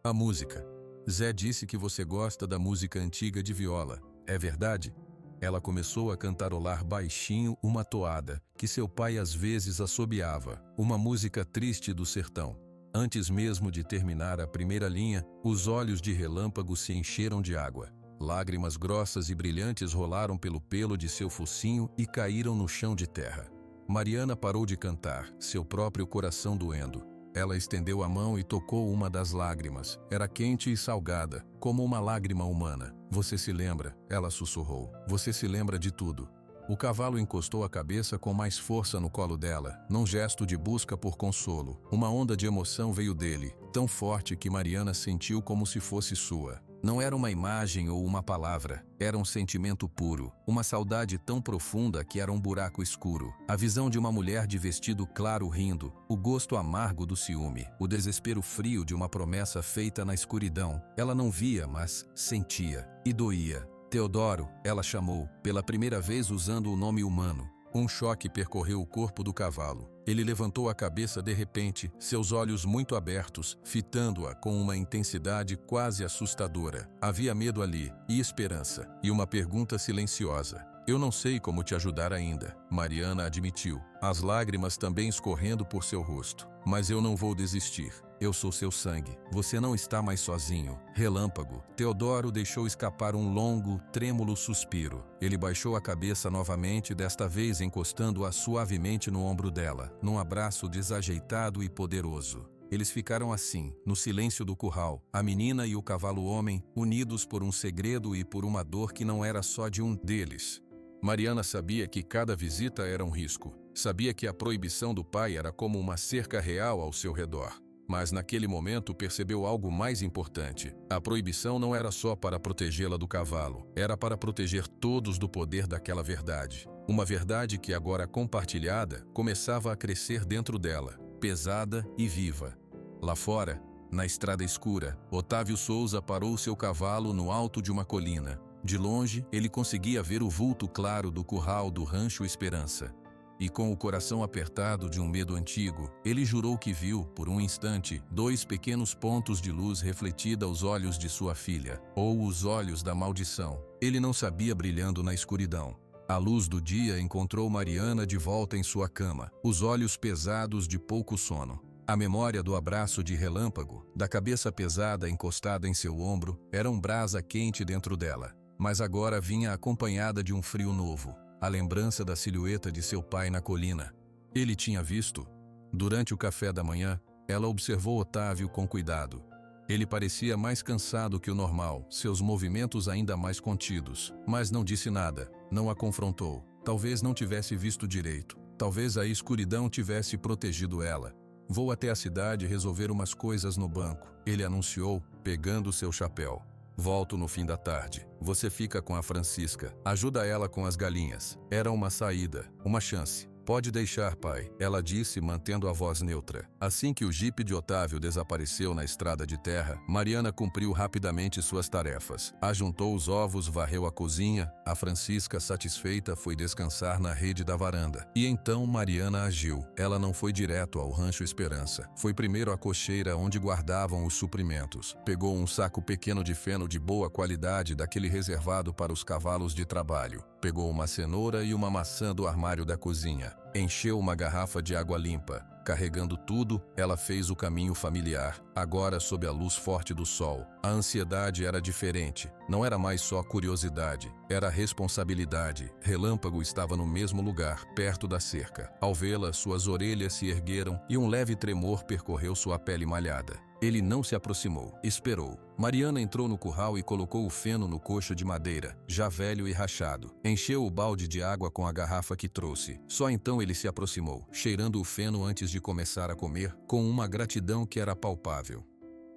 A música. Zé disse que você gosta da música antiga de viola. É verdade? Ela começou a cantarolar baixinho uma toada, que seu pai às vezes assobiava, uma música triste do sertão. Antes mesmo de terminar a primeira linha, os olhos de Relâmpago se encheram de água. Lágrimas grossas e brilhantes rolaram pelo pelo de seu focinho e caíram no chão de terra. Mariana parou de cantar, seu próprio coração doendo. Ela estendeu a mão e tocou uma das lágrimas. Era quente e salgada, como uma lágrima humana. Você se lembra? Ela sussurrou. Você se lembra de tudo. O cavalo encostou a cabeça com mais força no colo dela, num gesto de busca por consolo. Uma onda de emoção veio dele, tão forte que Mariana sentiu como se fosse sua. Não era uma imagem ou uma palavra, era um sentimento puro, uma saudade tão profunda que era um buraco escuro. A visão de uma mulher de vestido claro rindo, o gosto amargo do ciúme, o desespero frio de uma promessa feita na escuridão. Ela não via, mas sentia, e doía. Teodoro, ela chamou, pela primeira vez usando o nome humano. Um choque percorreu o corpo do cavalo. Ele levantou a cabeça de repente, seus olhos muito abertos, fitando-a com uma intensidade quase assustadora. Havia medo ali, e esperança, e uma pergunta silenciosa. Eu não sei como te ajudar ainda, Mariana admitiu, as lágrimas também escorrendo por seu rosto. Mas eu não vou desistir. Eu sou seu sangue. Você não está mais sozinho. Relâmpago. Teodoro deixou escapar um longo, trêmulo suspiro. Ele baixou a cabeça novamente, desta vez encostando-a suavemente no ombro dela, num abraço desajeitado e poderoso. Eles ficaram assim, no silêncio do curral, a menina e o cavalo-homem, unidos por um segredo e por uma dor que não era só de um deles. Mariana sabia que cada visita era um risco. Sabia que a proibição do pai era como uma cerca real ao seu redor. Mas naquele momento percebeu algo mais importante. A proibição não era só para protegê-la do cavalo, era para proteger todos do poder daquela verdade. Uma verdade que agora compartilhada começava a crescer dentro dela, pesada e viva. Lá fora, na estrada escura, Otávio Souza parou seu cavalo no alto de uma colina. De longe, ele conseguia ver o vulto claro do curral do Rancho Esperança. E com o coração apertado de um medo antigo, ele jurou que viu, por um instante, 2 pequenos pontos de luz refletida aos olhos de sua filha, ou os olhos da maldição. Ele não sabia brilhando na escuridão. A luz do dia encontrou Mariana de volta em sua cama, os olhos pesados de pouco sono. A memória do abraço de relâmpago, da cabeça pesada encostada em seu ombro, era um brasa quente dentro dela. Mas agora vinha acompanhada de um frio novo. A lembrança da silhueta de seu pai na colina. Ele tinha visto. Durante o café da manhã, ela observou Otávio com cuidado. Ele parecia mais cansado que o normal, seus movimentos ainda mais contidos. Mas não disse nada, não a confrontou. Talvez não tivesse visto direito. Talvez a escuridão tivesse protegido ela. Vou até a cidade resolver umas coisas no banco, ele anunciou, pegando seu chapéu. Volto no fim da tarde. Você fica com a Francisca. Ajuda ela com as galinhas. Era uma saída, uma chance. Pode deixar, pai, ela disse, mantendo a voz neutra. Assim que o jipe de Otávio desapareceu na estrada de terra, Mariana cumpriu rapidamente suas tarefas. Ajuntou os ovos, varreu a cozinha. A Francisca, satisfeita, foi descansar na rede da varanda. E então Mariana agiu. Ela não foi direto ao Rancho Esperança. Foi primeiro à cocheira onde guardavam os suprimentos. Pegou um saco pequeno de feno de boa qualidade, daquele reservado para os cavalos de trabalho. Pegou uma cenoura e uma maçã do armário da cozinha. Encheu uma garrafa de água limpa. Carregando tudo, ela fez o caminho familiar, agora sob a luz forte do sol. A ansiedade era diferente. Não era mais só curiosidade, era responsabilidade. Relâmpago estava no mesmo lugar, perto da cerca. Ao vê-la, suas orelhas se ergueram e um leve tremor percorreu sua pele malhada. Ele não se aproximou, esperou. Mariana entrou no curral e colocou o feno no coxo de madeira, já velho e rachado. Encheu o balde de água com a garrafa que trouxe. Só então ele se aproximou, cheirando o feno antes de começar a comer, com uma gratidão que era palpável.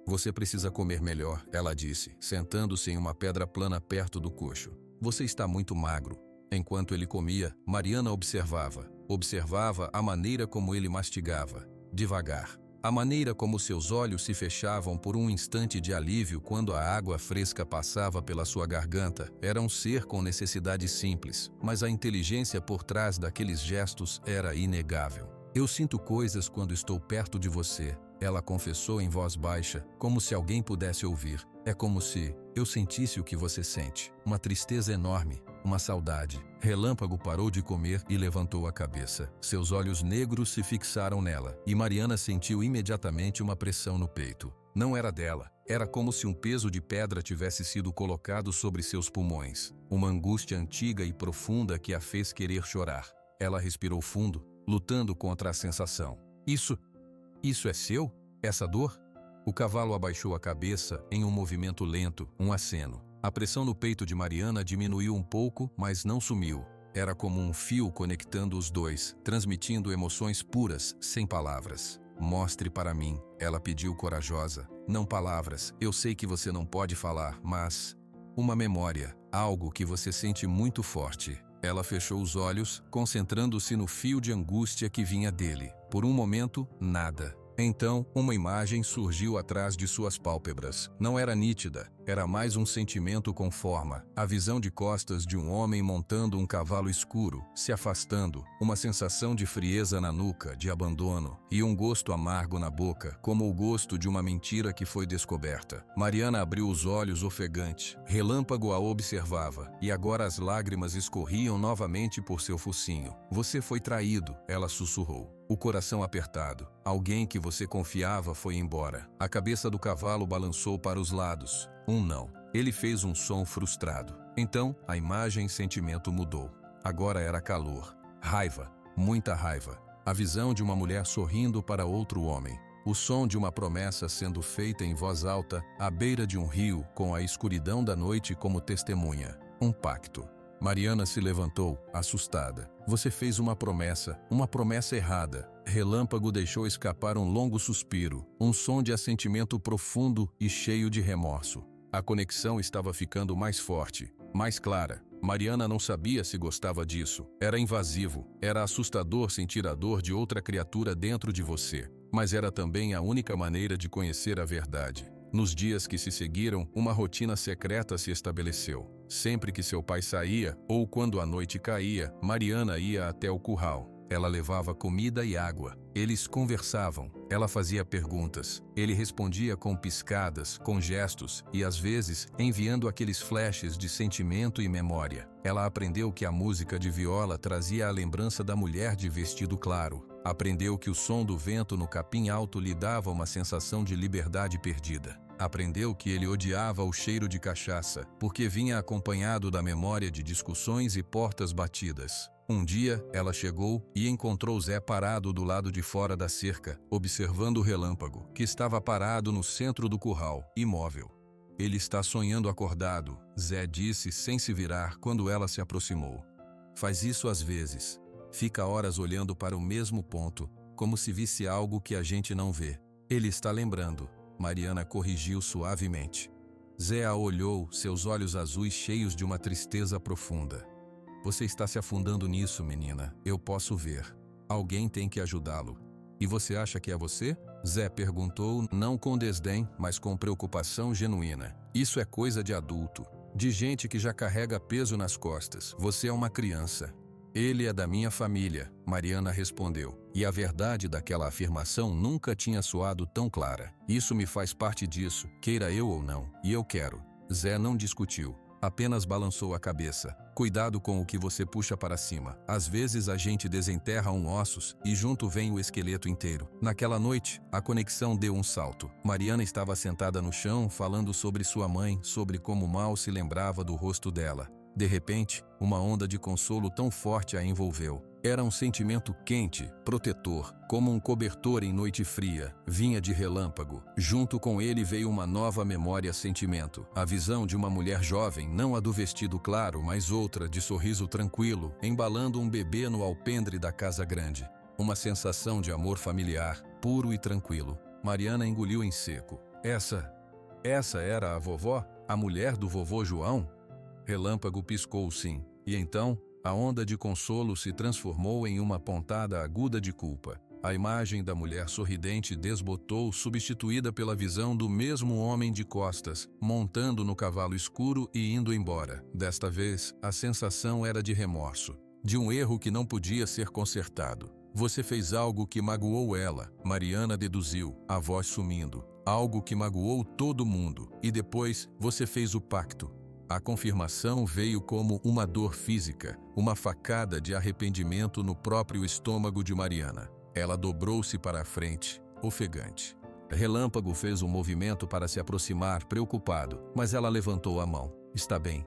Você precisa comer melhor, ela disse, sentando-se em uma pedra plana perto do coxo. Você está muito magro. Enquanto ele comia, Mariana observava a maneira como ele mastigava, devagar. A maneira como seus olhos se fechavam por um instante de alívio quando a água fresca passava pela sua garganta. Era um ser com necessidades simples, mas a inteligência por trás daqueles gestos era inegável. Eu sinto coisas quando estou perto de você, ela confessou em voz baixa, como se alguém pudesse ouvir. É como se eu sentisse o que você sente, uma tristeza enorme, uma saudade. Relâmpago parou de comer e levantou a cabeça. Seus olhos negros se fixaram nela, e Mariana sentiu imediatamente uma pressão no peito. Não era dela. Era como se um peso de pedra tivesse sido colocado sobre seus pulmões. Uma angústia antiga e profunda que a fez querer chorar. Ela respirou fundo, lutando contra a sensação. Isso é seu? Essa dor? O cavalo abaixou a cabeça em um movimento lento, um aceno. A pressão no peito de Mariana diminuiu um pouco, mas não sumiu. Era como um fio conectando os dois, transmitindo emoções puras, sem palavras. Mostre para mim, ela pediu corajosa. Não palavras, eu sei que você não pode falar, mas... uma memória, algo que você sente muito forte. Ela fechou os olhos, concentrando-se no fio de angústia que vinha dele. Por um momento, nada. Então, uma imagem surgiu atrás de suas pálpebras. Não era nítida, era mais um sentimento com forma. A visão de costas de um homem montando um cavalo escuro, se afastando, uma sensação de frieza na nuca, de abandono, e um gosto amargo na boca, como o gosto de uma mentira que foi descoberta. Mariana abriu os olhos ofegante. Relâmpago a observava, e agora as lágrimas escorriam novamente por seu focinho. Você foi traído, ela sussurrou. O coração apertado. Alguém que você confiava foi embora. A cabeça do cavalo balançou para os lados. Um não. Ele fez um som frustrado. Então, a imagem e sentimento mudou. Agora era calor. Raiva. Muita raiva. A visão de uma mulher sorrindo para outro homem. O som de uma promessa sendo feita em voz alta, à beira de um rio, com a escuridão da noite como testemunha. Um pacto. Mariana se levantou, assustada. Você fez uma promessa errada. Relâmpago deixou escapar um longo suspiro, um som de assentimento profundo e cheio de remorso. A conexão estava ficando mais forte, mais clara. Mariana não sabia se gostava disso. Era invasivo, era assustador sentir a dor de outra criatura dentro de você. Mas era também a única maneira de conhecer a verdade. Nos dias que se seguiram, uma rotina secreta se estabeleceu. Sempre que seu pai saía, ou quando a noite caía, Mariana ia até o curral. Ela levava comida e água. Eles conversavam. Ela fazia perguntas. Ele respondia com piscadas, com gestos e, às vezes, enviando aqueles flashes de sentimento e memória. Ela aprendeu que a música de viola trazia a lembrança da mulher de vestido claro. Aprendeu que o som do vento no capim alto lhe dava uma sensação de liberdade perdida. Aprendeu que ele odiava o cheiro de cachaça, porque vinha acompanhado da memória de discussões e portas batidas. Um dia, ela chegou e encontrou Zé parado do lado de fora da cerca, observando o relâmpago, que estava parado no centro do curral, imóvel. Ele está sonhando acordado, Zé disse sem se virar quando ela se aproximou. Faz isso às vezes. Fica horas olhando para o mesmo ponto, como se visse algo que a gente não vê. Ele está lembrando. Mariana corrigiu suavemente. Zé a olhou, seus olhos azuis cheios de uma tristeza profunda. Você está se afundando nisso, menina. Eu posso ver. Alguém tem que ajudá-lo. E você acha que é você? Zé perguntou, não com desdém, mas com preocupação genuína. Isso é coisa de adulto, de gente que já carrega peso nas costas. Você é uma criança. Ele é da minha família, Mariana respondeu. E a verdade daquela afirmação nunca tinha soado tão clara. Isso me faz parte disso, queira eu ou não, e eu quero. Zé não discutiu, apenas balançou a cabeça. Cuidado com o que você puxa para cima. Às vezes a gente desenterra ossos e junto vem o esqueleto inteiro. Naquela noite, a conexão deu um salto. Mariana estava sentada no chão, falando sobre sua mãe, sobre como mal se lembrava do rosto dela. De repente, uma onda de consolo tão forte a envolveu. Era um sentimento quente, protetor, como um cobertor em noite fria. Vinha de relâmpago. Junto com ele veio uma nova memória-sentimento. A visão de uma mulher jovem, não a do vestido claro, mas outra, de sorriso tranquilo, embalando um bebê no alpendre da casa grande. Uma sensação de amor familiar, puro e tranquilo. Mariana engoliu em seco. Essa era a vovó? A mulher do vovô João? Relâmpago piscou sim, e então, a onda de consolo se transformou em uma pontada aguda de culpa. A imagem da mulher sorridente desbotou, substituída pela visão do mesmo homem de costas, montando no cavalo escuro e indo embora. Desta vez, a sensação era de remorso, de um erro que não podia ser consertado. Você fez algo que magoou ela, Mariana deduziu, a voz sumindo. Algo que magoou todo mundo. E depois, você fez o pacto. A confirmação veio como uma dor física, uma facada de arrependimento no próprio estômago de Mariana. Ela dobrou-se para a frente, ofegante. Relâmpago fez um movimento para se aproximar, preocupado, mas ela levantou a mão. Está bem,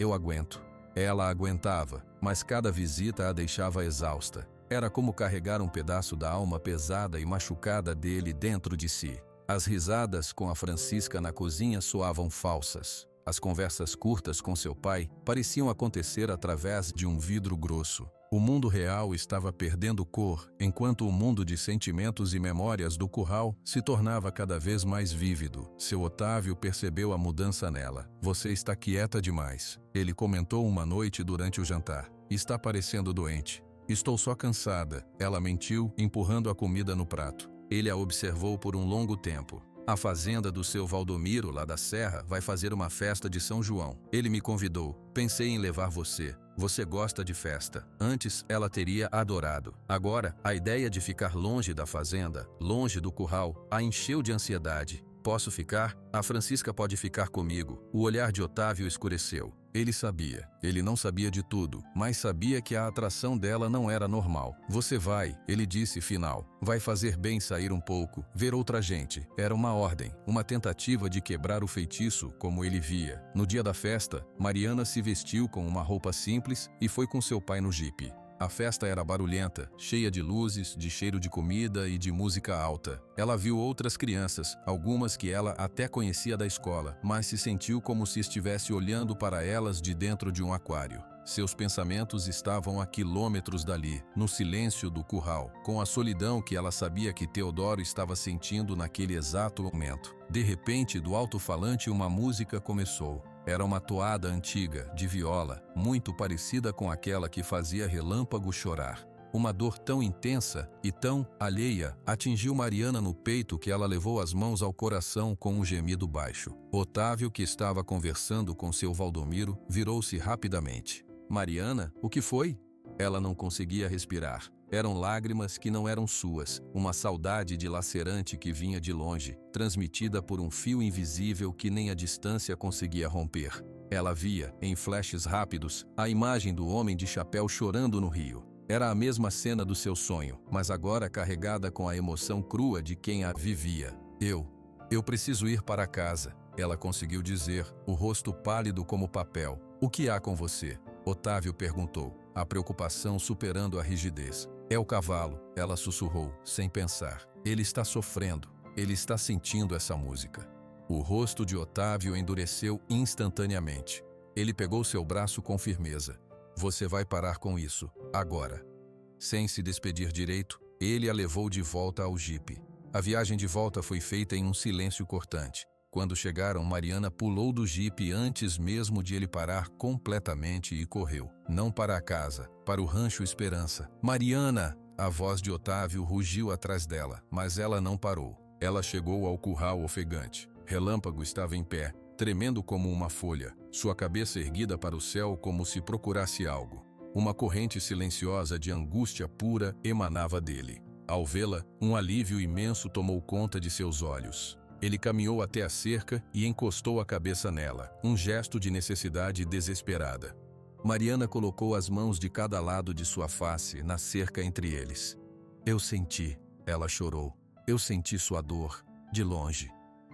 eu aguento. Ela aguentava, mas cada visita a deixava exausta. Era como carregar um pedaço da alma pesada e machucada dele dentro de si. As risadas com a Francisca na cozinha soavam falsas. As conversas curtas com seu pai pareciam acontecer através de um vidro grosso. O mundo real estava perdendo cor, enquanto o mundo de sentimentos e memórias do curral se tornava cada vez mais vívido. Seu Otávio percebeu a mudança nela. "Você está quieta demais", ele comentou uma noite durante o jantar. "Está parecendo doente." "Estou só cansada", ela mentiu, empurrando a comida no prato. Ele a observou por um longo tempo. "A fazenda do seu Valdomiro, lá da serra, vai fazer uma festa de São João. Ele me convidou. Pensei em levar você. Você gosta de festa." Antes, ela teria adorado. Agora, a ideia de ficar longe da fazenda, longe do curral, a encheu de ansiedade. "Posso ficar? A Francisca pode ficar comigo." O olhar de Otávio escureceu. Ele sabia. Ele não sabia de tudo, mas sabia que a atração dela não era normal. "Você vai", ele disse final. "Vai fazer bem sair um pouco, ver outra gente." Era uma ordem, uma tentativa de quebrar o feitiço como ele via. No dia da festa, Mariana se vestiu com uma roupa simples e foi com seu pai no jipe. A festa era barulhenta, cheia de luzes, de cheiro de comida e de música alta. Ela viu outras crianças, algumas que ela até conhecia da escola, mas se sentiu como se estivesse olhando para elas de dentro de um aquário. Seus pensamentos estavam a quilômetros dali, no silêncio do curral, com a solidão que ela sabia que Teodoro estava sentindo naquele exato momento. De repente, do alto-falante, uma música começou. Era uma toada antiga, de viola, muito parecida com aquela que fazia Relâmpago chorar. Uma dor tão intensa e tão alheia atingiu Mariana no peito que ela levou as mãos ao coração com um gemido baixo. Otávio, que estava conversando com seu Valdomiro, virou-se rapidamente. "Mariana, o que foi?" Ela não conseguia respirar. Eram lágrimas que não eram suas, uma saudade dilacerante que vinha de longe, transmitida por um fio invisível que nem a distância conseguia romper. Ela via, em flashes rápidos, a imagem do homem de chapéu chorando no rio. Era a mesma cena do seu sonho, mas agora carregada com a emoção crua de quem a vivia. Eu preciso ir para casa", ela conseguiu dizer, o rosto pálido como papel. "O que há com você?" Otávio perguntou, a preocupação superando a rigidez. "É o cavalo", ela sussurrou, sem pensar. "Ele está sofrendo. Ele está sentindo essa música." O rosto de Otávio endureceu instantaneamente. Ele pegou seu braço com firmeza. "Você vai parar com isso, agora." Sem se despedir direito, ele a levou de volta ao jipe. A viagem de volta foi feita em um silêncio cortante. Quando chegaram, Mariana pulou do jipe antes mesmo de ele parar completamente e correu. Não para a casa, para o Rancho Esperança. "Mariana!" A voz de Otávio rugiu atrás dela, mas ela não parou. Ela chegou ao curral ofegante. Relâmpago estava em pé, tremendo como uma folha, sua cabeça erguida para o céu como se procurasse algo. Uma corrente silenciosa de angústia pura emanava dele. Ao vê-la, um alívio imenso tomou conta de seus olhos. Ele caminhou até a cerca e encostou a cabeça nela, um gesto de necessidade desesperada. Mariana colocou as mãos de cada lado de sua face na cerca entre eles. "Eu senti", ela chorou. "Eu senti sua dor, de longe."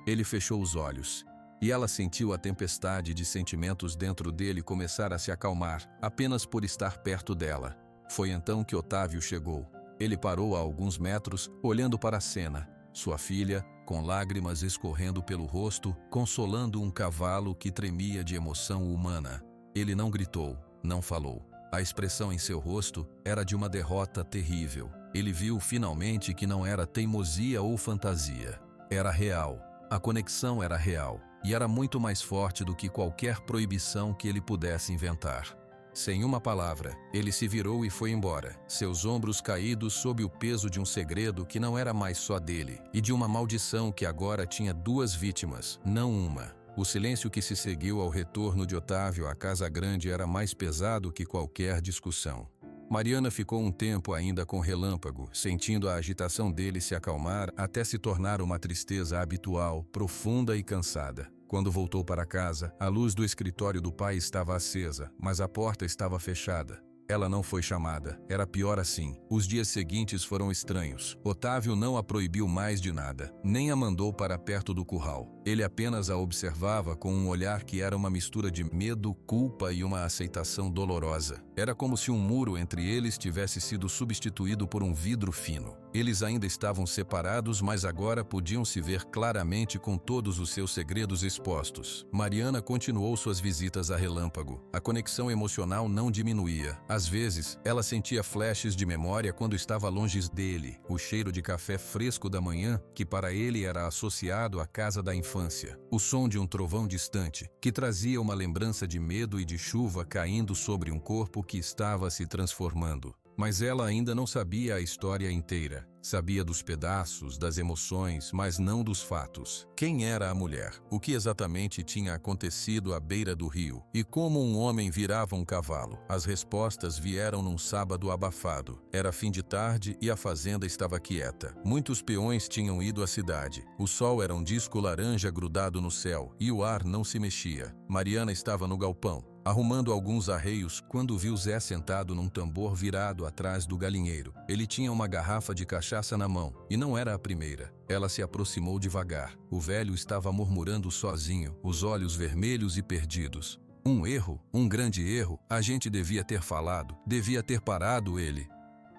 Ele fechou os olhos, e ela sentiu a tempestade de sentimentos dentro dele começar a se acalmar, apenas por estar perto dela. Foi então que Otávio chegou. Ele parou a alguns metros, olhando para a cena. Sua filha, com lágrimas escorrendo pelo rosto, consolando um cavalo que tremia de emoção humana. Ele não gritou, não falou. A expressão em seu rosto era de uma derrota terrível. Ele viu finalmente que não era teimosia ou fantasia. Era real. A conexão era real. E era muito mais forte do que qualquer proibição que ele pudesse inventar. Sem uma palavra, ele se virou e foi embora, seus ombros caídos sob o peso de um segredo que não era mais só dele, e de uma maldição que agora tinha duas vítimas, não uma. O silêncio que se seguiu ao retorno de Otávio à Casa Grande era mais pesado que qualquer discussão. Mariana ficou um tempo ainda com Relâmpago, sentindo a agitação dele se acalmar até se tornar uma tristeza habitual, profunda e cansada. Quando voltou para casa, a luz do escritório do pai estava acesa, mas a porta estava fechada. Ela não foi chamada. Era pior assim. Os dias seguintes foram estranhos. Otávio não a proibiu mais de nada, nem a mandou para perto do curral. Ele apenas a observava com um olhar que era uma mistura de medo, culpa e uma aceitação dolorosa. Era como se um muro entre eles tivesse sido substituído por um vidro fino. Eles ainda estavam separados, mas agora podiam se ver claramente com todos os seus segredos expostos. Mariana continuou suas visitas a relâmpago. A conexão emocional não diminuía. Às vezes, ela sentia flashes de memória quando estava longe dele. O cheiro de café fresco da manhã, que para ele era associado à casa da infância. O som de um trovão distante, que trazia uma lembrança de medo e de chuva caindo sobre um corpo que estava se transformando. Mas ela ainda não sabia a história inteira. Sabia dos pedaços, das emoções, mas não dos fatos. Quem era a mulher? O que exatamente tinha acontecido à beira do rio? E como um homem virava um cavalo? As respostas vieram num sábado abafado. Era fim de tarde e a fazenda estava quieta. Muitos peões tinham ido à cidade. O sol era um disco laranja grudado no céu e o ar não se mexia. Mariana estava no galpão, arrumando alguns arreios, quando viu Zé sentado num tambor virado atrás do galinheiro. Ele tinha uma garrafa de cachaça na mão, e não era a primeira. Ela se aproximou devagar. O velho estava murmurando sozinho, os olhos vermelhos e perdidos. Um erro, um grande erro. A gente devia ter falado, devia ter parado ele.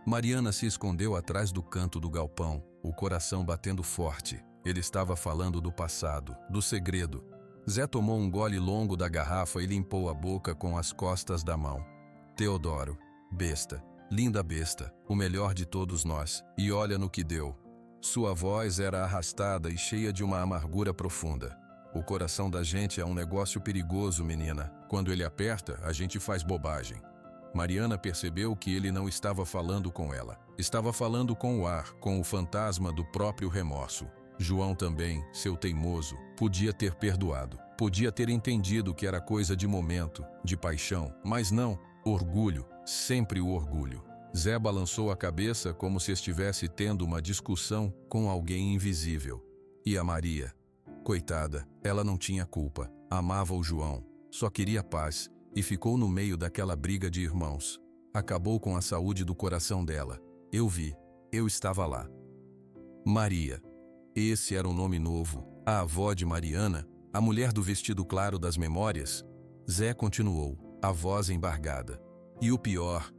Mariana se escondeu atrás do canto do galpão, o coração batendo forte. Ele estava falando do passado, do segredo. Zé tomou um gole longo da garrafa e limpou a boca com as costas da mão. Teodoro, besta, linda besta, o melhor de todos nós, e olha no que deu. Sua voz era arrastada e cheia de uma amargura profunda. O coração da gente é um negócio perigoso, menina. Quando ele aperta, a gente faz bobagem. Mariana percebeu que ele não estava falando com ela. Estava falando com o ar, com o fantasma do próprio remorso. João também, seu teimoso, podia ter perdoado. Podia ter entendido que era coisa de momento, de paixão. Mas não, orgulho, sempre o orgulho. Zé balançou a cabeça como se estivesse tendo uma discussão com alguém invisível. E a Maria? Coitada, ela não tinha culpa. Amava o João, só queria paz, e ficou no meio daquela briga de irmãos. Acabou com a saúde do coração dela. Eu vi, eu estava lá. Maria. Esse era um nome novo. A avó de Mariana, a mulher do vestido claro das memórias. Zé continuou, a voz embargada. E o pior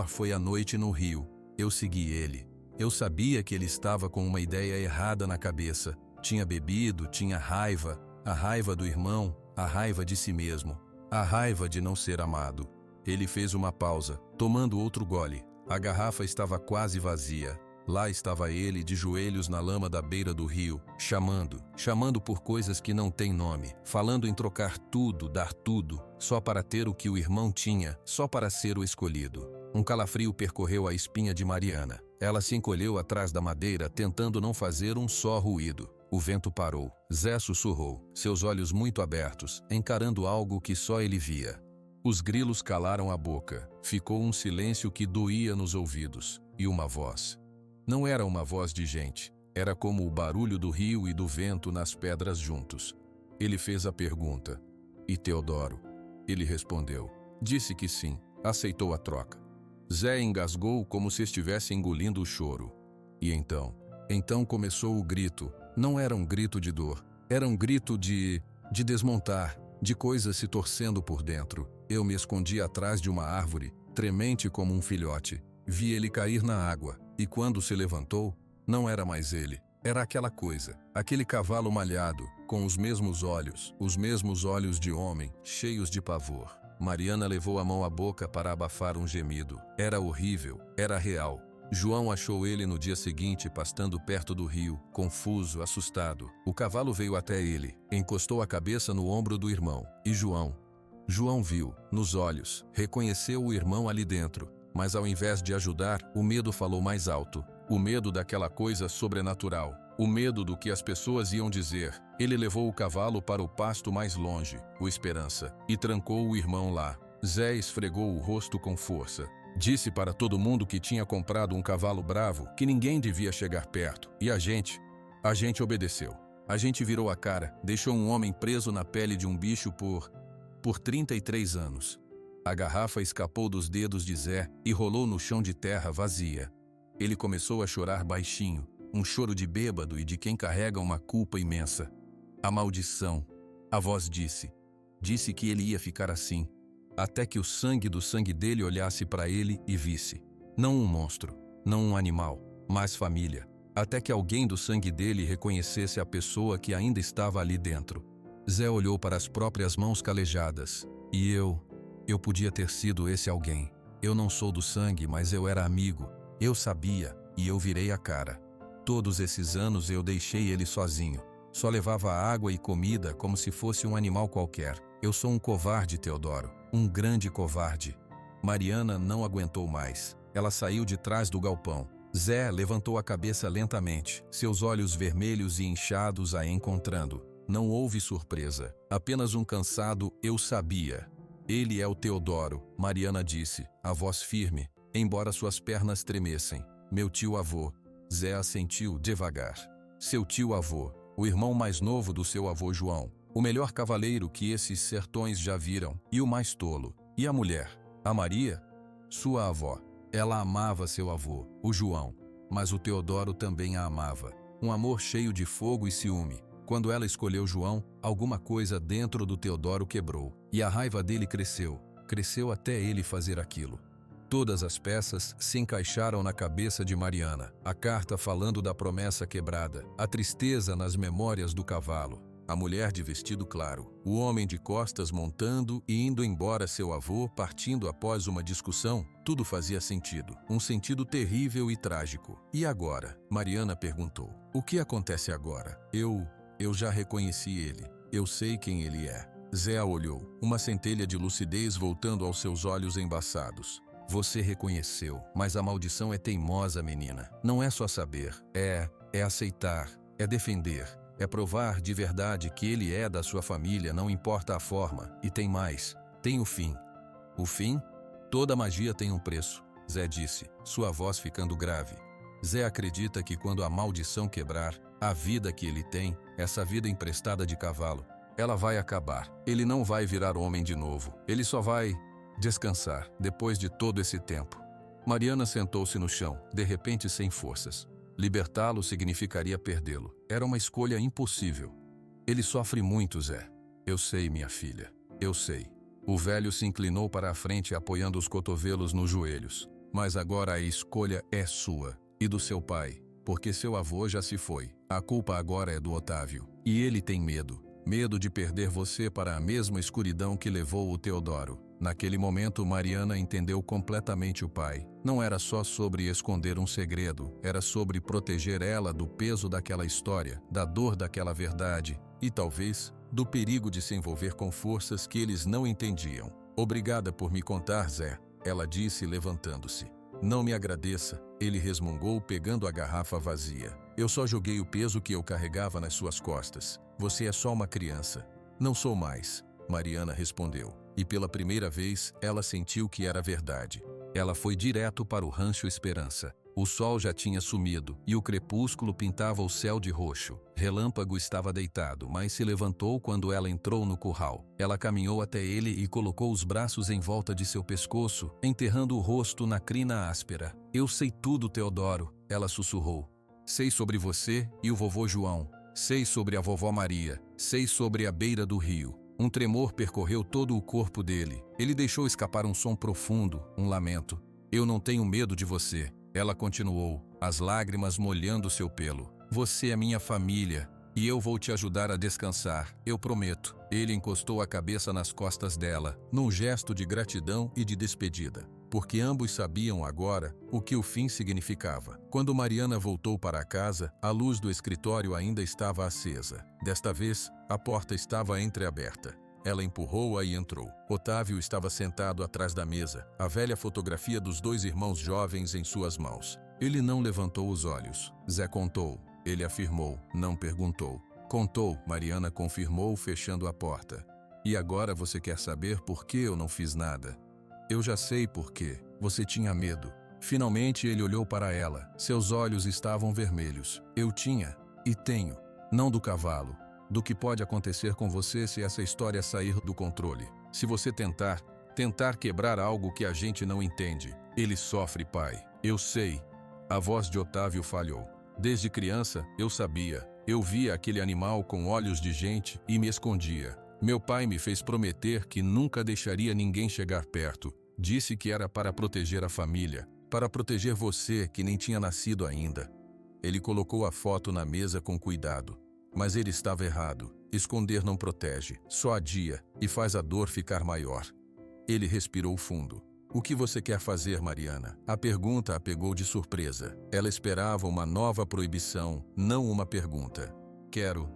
foi a noite no rio. Eu segui ele. Eu sabia que ele estava com uma ideia errada na cabeça. Tinha bebido, tinha raiva, a raiva do irmão, a raiva de si mesmo, a raiva de não ser amado. Ele fez uma pausa, tomando outro gole. A garrafa estava quase vazia. Lá estava ele, de joelhos na lama da beira do rio, chamando por coisas que não têm nome, falando em trocar tudo, dar tudo, só para ter o que o irmão tinha, só para ser o escolhido. Um calafrio percorreu a espinha de Mariana. Ela se encolheu atrás da madeira, tentando não fazer um só ruído. O vento parou. Zé sussurrou, seus olhos muito abertos, encarando algo que só ele via. Os grilos calaram a boca. Ficou um silêncio que doía nos ouvidos. E uma voz. Não era uma voz de gente, era como o barulho do rio e do vento nas pedras juntos. Ele fez a pergunta. E Teodoro? Ele respondeu. Disse que sim, aceitou a troca. Zé engasgou como se estivesse engolindo o choro. E então começou o grito. Não era um grito de dor, era um grito de desmontar, de coisas se torcendo por dentro. Eu me escondi atrás de uma árvore, tremente como um filhote. Vi ele cair na água, e quando se levantou, não era mais ele. Era aquela coisa, aquele cavalo malhado, com os mesmos olhos de homem, cheios de pavor. Mariana levou a mão à boca para abafar um gemido. Era horrível, era real. João achou ele no dia seguinte pastando perto do rio, confuso, assustado. O cavalo veio até ele, encostou a cabeça no ombro do irmão. E João viu, nos olhos, reconheceu o irmão ali dentro. Mas ao invés de ajudar, o medo falou mais alto. O medo daquela coisa sobrenatural. O medo do que as pessoas iam dizer. Ele levou o cavalo para o pasto mais longe, o Esperança, e trancou o irmão lá. Zé esfregou o rosto com força. Disse para todo mundo que tinha comprado um cavalo bravo, que ninguém devia chegar perto. E a gente obedeceu. A gente virou a cara, deixou um homem preso na pele de um bicho por 33 anos. A garrafa escapou dos dedos de Zé e rolou no chão de terra vazia. Ele começou a chorar baixinho, um choro de bêbado e de quem carrega uma culpa imensa. A maldição. A voz disse. Disse que ele ia ficar assim, até que o sangue do sangue dele olhasse para ele e visse. Não um monstro, não um animal, mas família. Até que alguém do sangue dele reconhecesse a pessoa que ainda estava ali dentro. Zé olhou para as próprias mãos calejadas. E eu podia ter sido esse alguém. Eu não sou do sangue, mas eu era amigo. Eu sabia, e eu virei a cara. Todos esses anos eu deixei ele sozinho. Só levava água e comida como se fosse um animal qualquer. Eu sou um covarde, Teodoro. Um grande covarde. Mariana não aguentou mais. Ela saiu de trás do galpão. Zé levantou a cabeça lentamente, seus olhos vermelhos e inchados a encontrando. Não houve surpresa, apenas um cansado "eu sabia". Ele é o Teodoro, Mariana disse, a voz firme, embora suas pernas tremessem. Meu tio-avô. Zé assentiu devagar. Seu tio-avô, o irmão mais novo do seu avô João, o melhor cavaleiro que esses sertões já viram, e o mais tolo. E a mulher? A Maria? Sua avó. Ela amava seu avô, o João, mas o Teodoro também a amava. Um amor cheio de fogo e ciúme. Quando ela escolheu João, alguma coisa dentro do Teodoro quebrou, e a raiva dele cresceu. Cresceu até ele fazer aquilo. Todas as peças se encaixaram na cabeça de Mariana. A carta falando da promessa quebrada, a tristeza nas memórias do cavalo, a mulher de vestido claro, o homem de costas montando e indo embora seu avô partindo após uma discussão, tudo fazia sentido. Um sentido terrível e trágico. E agora? Mariana perguntou. O que acontece agora? Eu já reconheci ele. Eu sei quem ele é. Zé a olhou, uma centelha de lucidez voltando aos seus olhos embaçados. Você reconheceu, mas a maldição é teimosa, menina. Não é só saber, é aceitar, é defender. É provar de verdade que ele é da sua família, não importa a forma. E tem mais, tem o fim. O fim? Toda magia tem um preço, Zé disse, sua voz ficando grave. Zé acredita que quando a maldição quebrar, a vida que ele tem, essa vida emprestada de cavalo, ela vai acabar. Ele não vai virar homem de novo. Ele só vai descansar depois de todo esse tempo. Mariana sentou-se no chão, de repente sem forças. Libertá-lo significaria perdê-lo. Era uma escolha impossível. Ele sofre muito, Zé. Eu sei, minha filha. Eu sei. O velho se inclinou para a frente apoiando os cotovelos nos joelhos. Mas agora a escolha é sua e do seu pai, porque seu avô já se foi. A culpa agora é do Otávio. E ele tem medo. Medo de perder você para a mesma escuridão que levou o Teodoro. Naquele momento, Mariana entendeu completamente o pai. Não era só sobre esconder um segredo, era sobre proteger ela do peso daquela história, da dor daquela verdade e, talvez, do perigo de se envolver com forças que eles não entendiam. Obrigada por me contar, Zé, ela disse levantando-se. Não me agradeça, ele resmungou pegando a garrafa vazia. Eu só joguei o peso que eu carregava nas suas costas. Você é só uma criança. Não sou mais, Mariana respondeu. E pela primeira vez, ela sentiu que era verdade. Ela foi direto para o Rancho Esperança. O sol já tinha sumido e o crepúsculo pintava o céu de roxo. Relâmpago estava deitado, mas se levantou quando ela entrou no curral. Ela caminhou até ele e colocou os braços em volta de seu pescoço, enterrando o rosto na crina áspera. Eu sei tudo, Teodoro, ela sussurrou. Sei sobre você e o vovô João. Sei sobre a vovó Maria. Sei sobre a beira do rio. Um tremor percorreu todo o corpo dele. Ele deixou escapar um som profundo, um lamento. Eu não tenho medo de você, ela continuou, as lágrimas molhando seu pelo. Você é minha família e eu vou te ajudar a descansar, eu prometo. Ele encostou a cabeça nas costas dela, num gesto de gratidão e de despedida. Porque ambos sabiam agora o que o fim significava. Quando Mariana voltou para casa, a luz do escritório ainda estava acesa. Desta vez, a porta estava entreaberta. Ela empurrou-a e entrou. Otávio estava sentado atrás da mesa, a velha fotografia dos dois irmãos jovens em suas mãos. Ele não levantou os olhos. Zé contou. Ele afirmou, não perguntou. Contou, Mariana confirmou, fechando a porta. E agora você quer saber por que eu não fiz nada? Eu já sei por quê. Você tinha medo. Finalmente ele olhou para ela. Seus olhos estavam vermelhos. Eu tinha e tenho. Não do cavalo. Do que pode acontecer com você se essa história sair do controle. Se você tentar quebrar algo que a gente não entende. Ele sofre, pai. Eu sei. A voz de Otávio falhou. Desde criança, eu sabia. Eu via aquele animal com olhos de gente e me escondia. Meu pai me fez prometer que nunca deixaria ninguém chegar perto. Disse que era para proteger a família, para proteger você que nem tinha nascido ainda. Ele colocou a foto na mesa com cuidado. Mas ele estava errado. Esconder não protege, só adia e faz a dor ficar maior. Ele respirou fundo. O que você quer fazer, Mariana? A pergunta a pegou de surpresa. Ela esperava uma nova proibição, não uma pergunta. Quero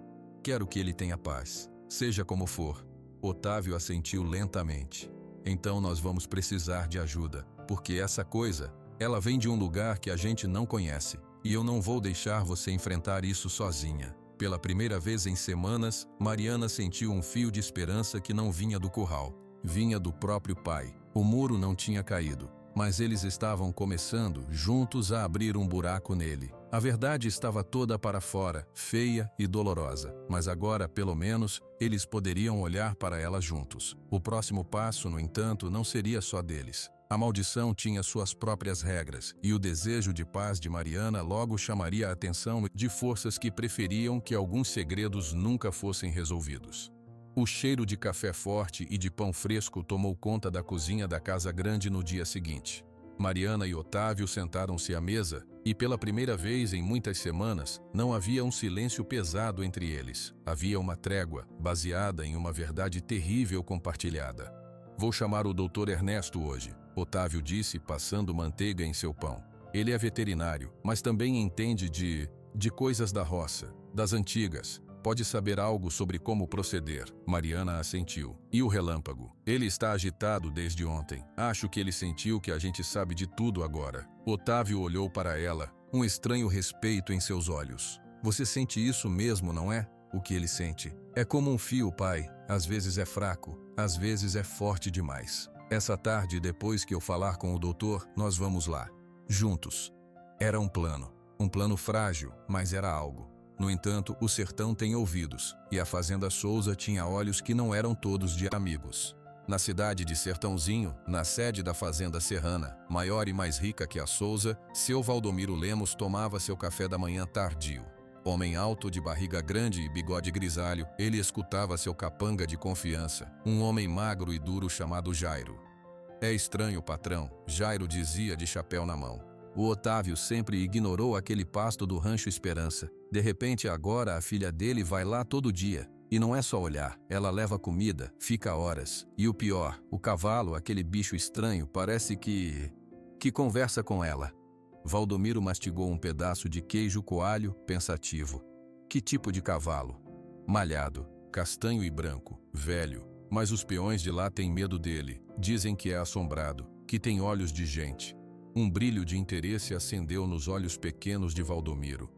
que ele tenha paz. Seja como for. Otávio assentiu lentamente. Então nós vamos precisar de ajuda, porque essa coisa, ela vem de um lugar que a gente não conhece. E eu não vou deixar você enfrentar isso sozinha. Pela primeira vez em semanas, Mariana sentiu um fio de esperança que não vinha do curral. Vinha do próprio pai. O muro não tinha caído, mas eles estavam começando, juntos, a abrir um buraco nele. A verdade estava toda para fora, feia e dolorosa, mas agora, pelo menos, eles poderiam olhar para ela juntos. O próximo passo, no entanto, não seria só deles. A maldição tinha suas próprias regras, e o desejo de paz de Mariana logo chamaria a atenção de forças que preferiam que alguns segredos nunca fossem resolvidos. O cheiro de café forte e de pão fresco tomou conta da cozinha da casa grande no dia seguinte. Mariana e Otávio sentaram-se à mesa, e pela primeira vez em muitas semanas, não havia um silêncio pesado entre eles. Havia uma trégua, baseada em uma verdade terrível compartilhada. Vou chamar o Dr. Ernesto hoje, Otávio disse, passando manteiga em seu pão. Ele é veterinário, mas também entende de coisas da roça, das antigas. Pode saber algo sobre como proceder. Mariana assentiu. E o relâmpago? Ele está agitado desde ontem. Acho que ele sentiu que a gente sabe de tudo agora. Otávio olhou para ela, um estranho respeito em seus olhos. Você sente isso mesmo, não é? O que ele sente? É como um fio, pai. Às vezes é fraco, às vezes é forte demais. Essa tarde, depois que eu falar com o doutor, nós vamos lá. Juntos. Era um plano frágil, mas era algo. No entanto, o sertão tem ouvidos, e a fazenda Souza tinha olhos que não eram todos de amigos. Na cidade de Sertãozinho, na sede da fazenda serrana, maior e mais rica que a Souza, seu Valdomiro Lemos tomava seu café da manhã tardio. Homem alto, de barriga grande e bigode grisalho, ele escutava seu capanga de confiança, um homem magro e duro chamado Jairo. É estranho, patrão, Jairo dizia de chapéu na mão. O Otávio sempre ignorou aquele pasto do Rancho Esperança. De repente, agora a filha dele vai lá todo dia. E não é só olhar, ela leva comida, fica horas. E o pior, o cavalo, aquele bicho estranho, parece que conversa com ela. Valdomiro mastigou um pedaço de queijo coalho, pensativo. Que tipo de cavalo? Malhado, castanho e branco, velho. Mas os peões de lá têm medo dele. Dizem que é assombrado, que tem olhos de gente. Um brilho de interesse acendeu nos olhos pequenos de Valdomiro.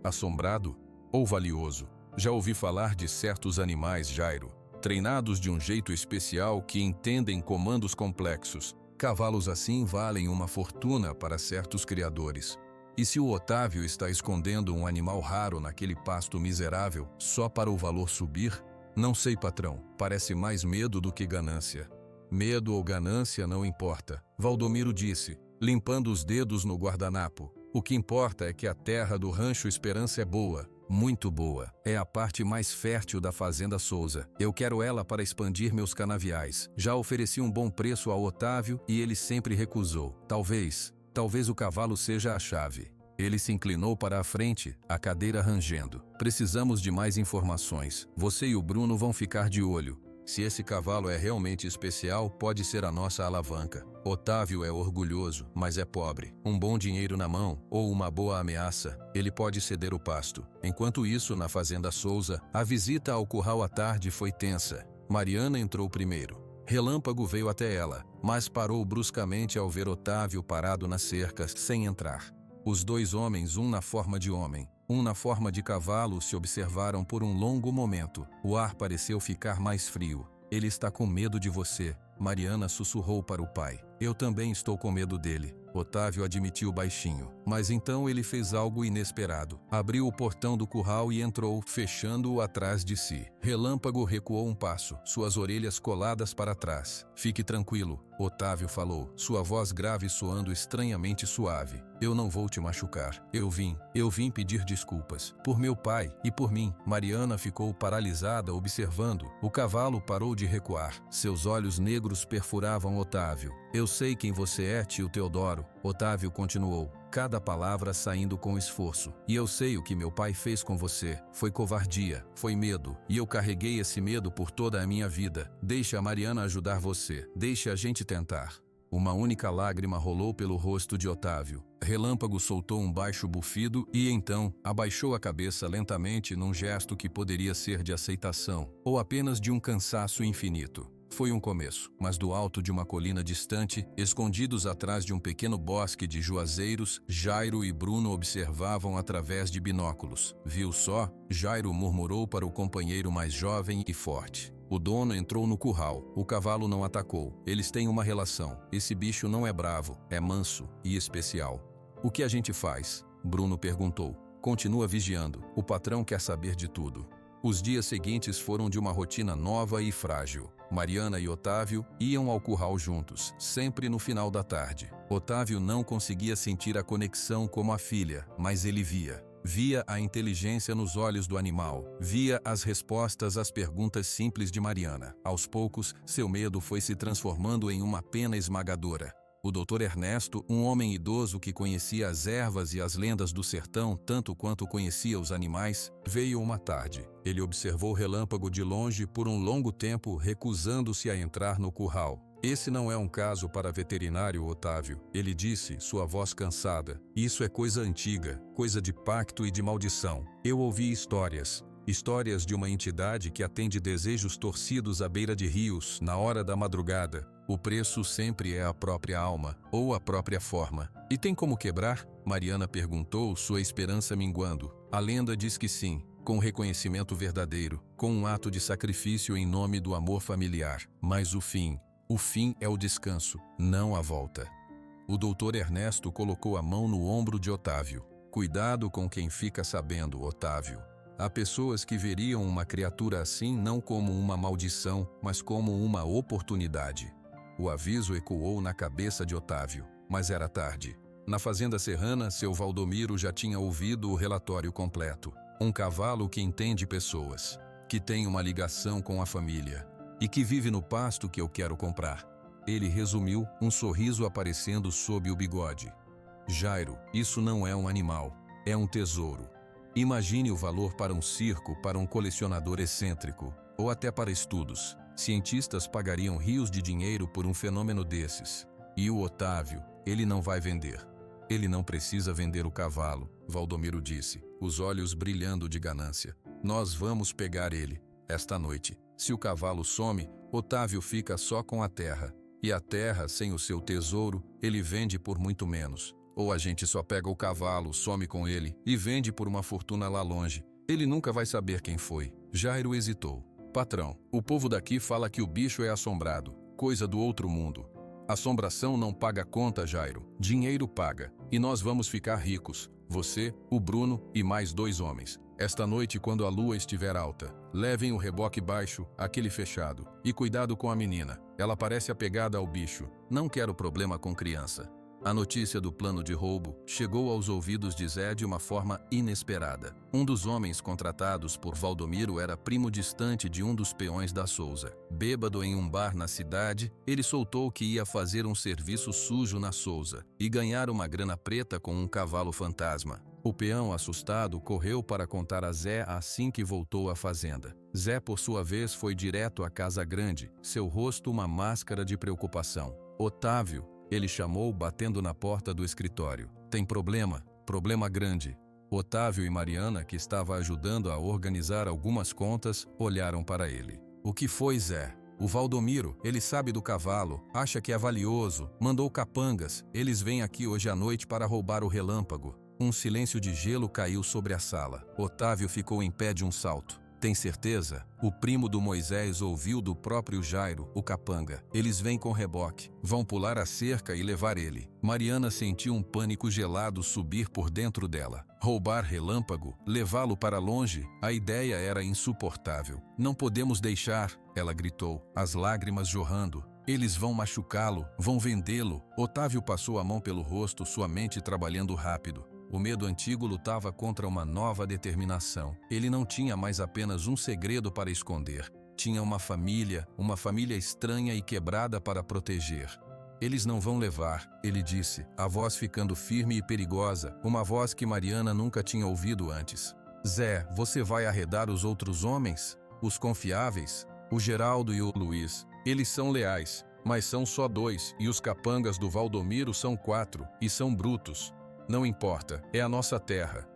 Assombrado ou valioso? Já ouvi falar de certos animais, Jairo, treinados de um jeito especial que entendem comandos complexos. Cavalos assim valem uma fortuna para certos criadores. E se o Otávio está escondendo um animal raro naquele pasto miserável só para o valor subir? Não sei, patrão, parece mais medo do que ganância. Medo ou ganância não importa, Valdomiro disse, limpando os dedos no guardanapo. O que importa é que a terra do Rancho Esperança é boa, muito boa. É a parte mais fértil da fazenda Souza. Eu quero ela para expandir meus canaviais. Já ofereci um bom preço ao Otávio e ele sempre recusou. Talvez o cavalo seja a chave. Ele se inclinou para a frente, a cadeira rangendo. Precisamos de mais informações. Você e o Bruno vão ficar de olho. Se esse cavalo é realmente especial, pode ser a nossa alavanca. Otávio é orgulhoso, mas é pobre. Um bom dinheiro na mão, ou uma boa ameaça, ele pode ceder o pasto. Enquanto isso, na fazenda Souza, a visita ao curral à tarde foi tensa. Mariana entrou primeiro. Relâmpago veio até ela, mas parou bruscamente ao ver Otávio parado nas cercas, sem entrar. Os dois homens, um na forma de homem, um na forma de cavalo, se observaram por um longo momento. O ar pareceu ficar mais frio. Ele está com medo de você, Mariana sussurrou para o pai. Eu também estou com medo dele, Otávio admitiu baixinho. Mas então ele fez algo inesperado. Abriu o portão do curral e entrou, fechando-o atrás de si. Relâmpago recuou um passo, suas orelhas coladas para trás. Fique tranquilo, Otávio falou, sua voz grave soando estranhamente suave. Eu não vou te machucar. Eu vim pedir desculpas. Por meu pai e por mim. Mariana ficou paralisada observando. O cavalo parou de recuar. Seus olhos negros perfuravam Otávio. Eu sei quem você é, tio Teodoro. Otávio continuou, cada palavra saindo com esforço. E eu sei o que meu pai fez com você. Foi covardia, foi medo. E eu carreguei esse medo por toda a minha vida. Deixe a Mariana ajudar você. Deixe a gente tentar. Uma única lágrima rolou pelo rosto de Otávio. Relâmpago soltou um baixo bufido e então abaixou a cabeça lentamente num gesto que poderia ser de aceitação ou apenas de um cansaço infinito. Foi um começo, mas do alto de uma colina distante, escondidos atrás de um pequeno bosque de juazeiros, Jairo e Bruno observavam através de binóculos. Viu só? Jairo murmurou para o companheiro mais jovem e forte. O dono entrou no curral. O cavalo não atacou. Eles têm uma relação. Esse bicho não é bravo, é manso e especial. O que a gente faz? Bruno perguntou. Continua vigiando. O patrão quer saber de tudo. Os dias seguintes foram de uma rotina nova e frágil. Mariana e Otávio iam ao curral juntos, sempre no final da tarde. Otávio não conseguia sentir a conexão como a filha, mas ele via. Via a inteligência nos olhos do animal. Via as respostas às perguntas simples de Mariana. Aos poucos, seu medo foi se transformando em uma pena esmagadora. O Dr. Ernesto, um homem idoso que conhecia as ervas e as lendas do sertão tanto quanto conhecia os animais, veio uma tarde. Ele observou Relâmpago de longe por um longo tempo, recusando-se a entrar no curral. Esse não é um caso para veterinário, Otávio, ele disse, sua voz cansada. Isso é coisa antiga, coisa de pacto e de maldição. Eu ouvi histórias de uma entidade que atende desejos torcidos à beira de rios, na hora da madrugada. O preço sempre é a própria alma, ou a própria forma. E tem como quebrar? Mariana perguntou, sua esperança minguando. A lenda diz que sim, com reconhecimento verdadeiro, com um ato de sacrifício em nome do amor familiar. Mas o fim é o descanso, não a volta. O Dr. Ernesto colocou a mão no ombro de Otávio. Cuidado com quem fica sabendo, Otávio. Há pessoas que veriam uma criatura assim não como uma maldição, mas como uma oportunidade. O aviso ecoou na cabeça de Otávio, mas era tarde. Na fazenda serrana, seu Valdomiro já tinha ouvido o relatório completo. Um cavalo que entende pessoas, que tem uma ligação com a família e que vive no pasto que eu quero comprar. Ele resumiu, um sorriso aparecendo sob o bigode. Jairo, isso não é um animal, é um tesouro. Imagine o valor para um circo, para um colecionador excêntrico, ou até para estudos. Cientistas pagariam rios de dinheiro por um fenômeno desses. E o Otávio, ele não vai vender. Ele não precisa vender o cavalo, Valdomiro disse, os olhos brilhando de ganância. Nós vamos pegar ele, esta noite. Se o cavalo some, Otávio fica só com a terra. E a terra, sem o seu tesouro, ele vende por muito menos. Ou a gente só pega o cavalo, some com ele e vende por uma fortuna lá longe. Ele nunca vai saber quem foi. Jairo hesitou. Patrão, o povo daqui fala que o bicho é assombrado, coisa do outro mundo. Assombração não paga conta, Jairo. Dinheiro paga. E nós vamos ficar ricos. Você, o Bruno e mais 2 homens. Esta noite, quando a lua estiver alta, levem o reboque baixo, aquele fechado. E cuidado com a menina. Ela parece apegada ao bicho. Não quero problema com criança. A notícia do plano de roubo chegou aos ouvidos de Zé de uma forma inesperada. Um dos homens contratados por Valdomiro era primo distante de um dos peões da Souza. Bêbado em um bar na cidade, ele soltou que ia fazer um serviço sujo na Souza e ganhar uma grana preta com um cavalo fantasma. O peão, assustado, correu para contar a Zé assim que voltou à fazenda. Zé, por sua vez, foi direto à casa grande, seu rosto uma máscara de preocupação. Otávio, ele chamou, batendo na porta do escritório. Tem problema? Problema grande. Otávio e Mariana, que estava ajudando a organizar algumas contas, olharam para ele. O que foi, Zé? O Valdomiro, ele sabe do cavalo, acha que é valioso, mandou capangas. Eles vêm aqui hoje à noite para roubar o Relâmpago. Um silêncio de gelo caiu sobre a sala. Otávio ficou em pé de um salto. Tem certeza? O primo do Moisés ouviu do próprio Jairo, o capanga. Eles vêm com reboque. Vão pular a cerca e levar ele. Mariana sentiu um pânico gelado subir por dentro dela. Roubar Relâmpago? Levá-lo para longe? A ideia era insuportável. Não podemos deixar, ela gritou, as lágrimas jorrando. Eles vão machucá-lo, vão vendê-lo. Otávio passou a mão pelo rosto, sua mente trabalhando rápido. O medo antigo lutava contra uma nova determinação. Ele não tinha mais apenas um segredo para esconder. Tinha uma família estranha e quebrada para proteger. Eles não vão levar, ele disse, a voz ficando firme e perigosa, uma voz que Mariana nunca tinha ouvido antes. Zé, você vai arredar os outros homens? Os confiáveis? O Geraldo e o Luiz. Eles são leais, mas são só 2, e os capangas do Valdomiro são 4, e são brutos. Não importa, é a nossa terra,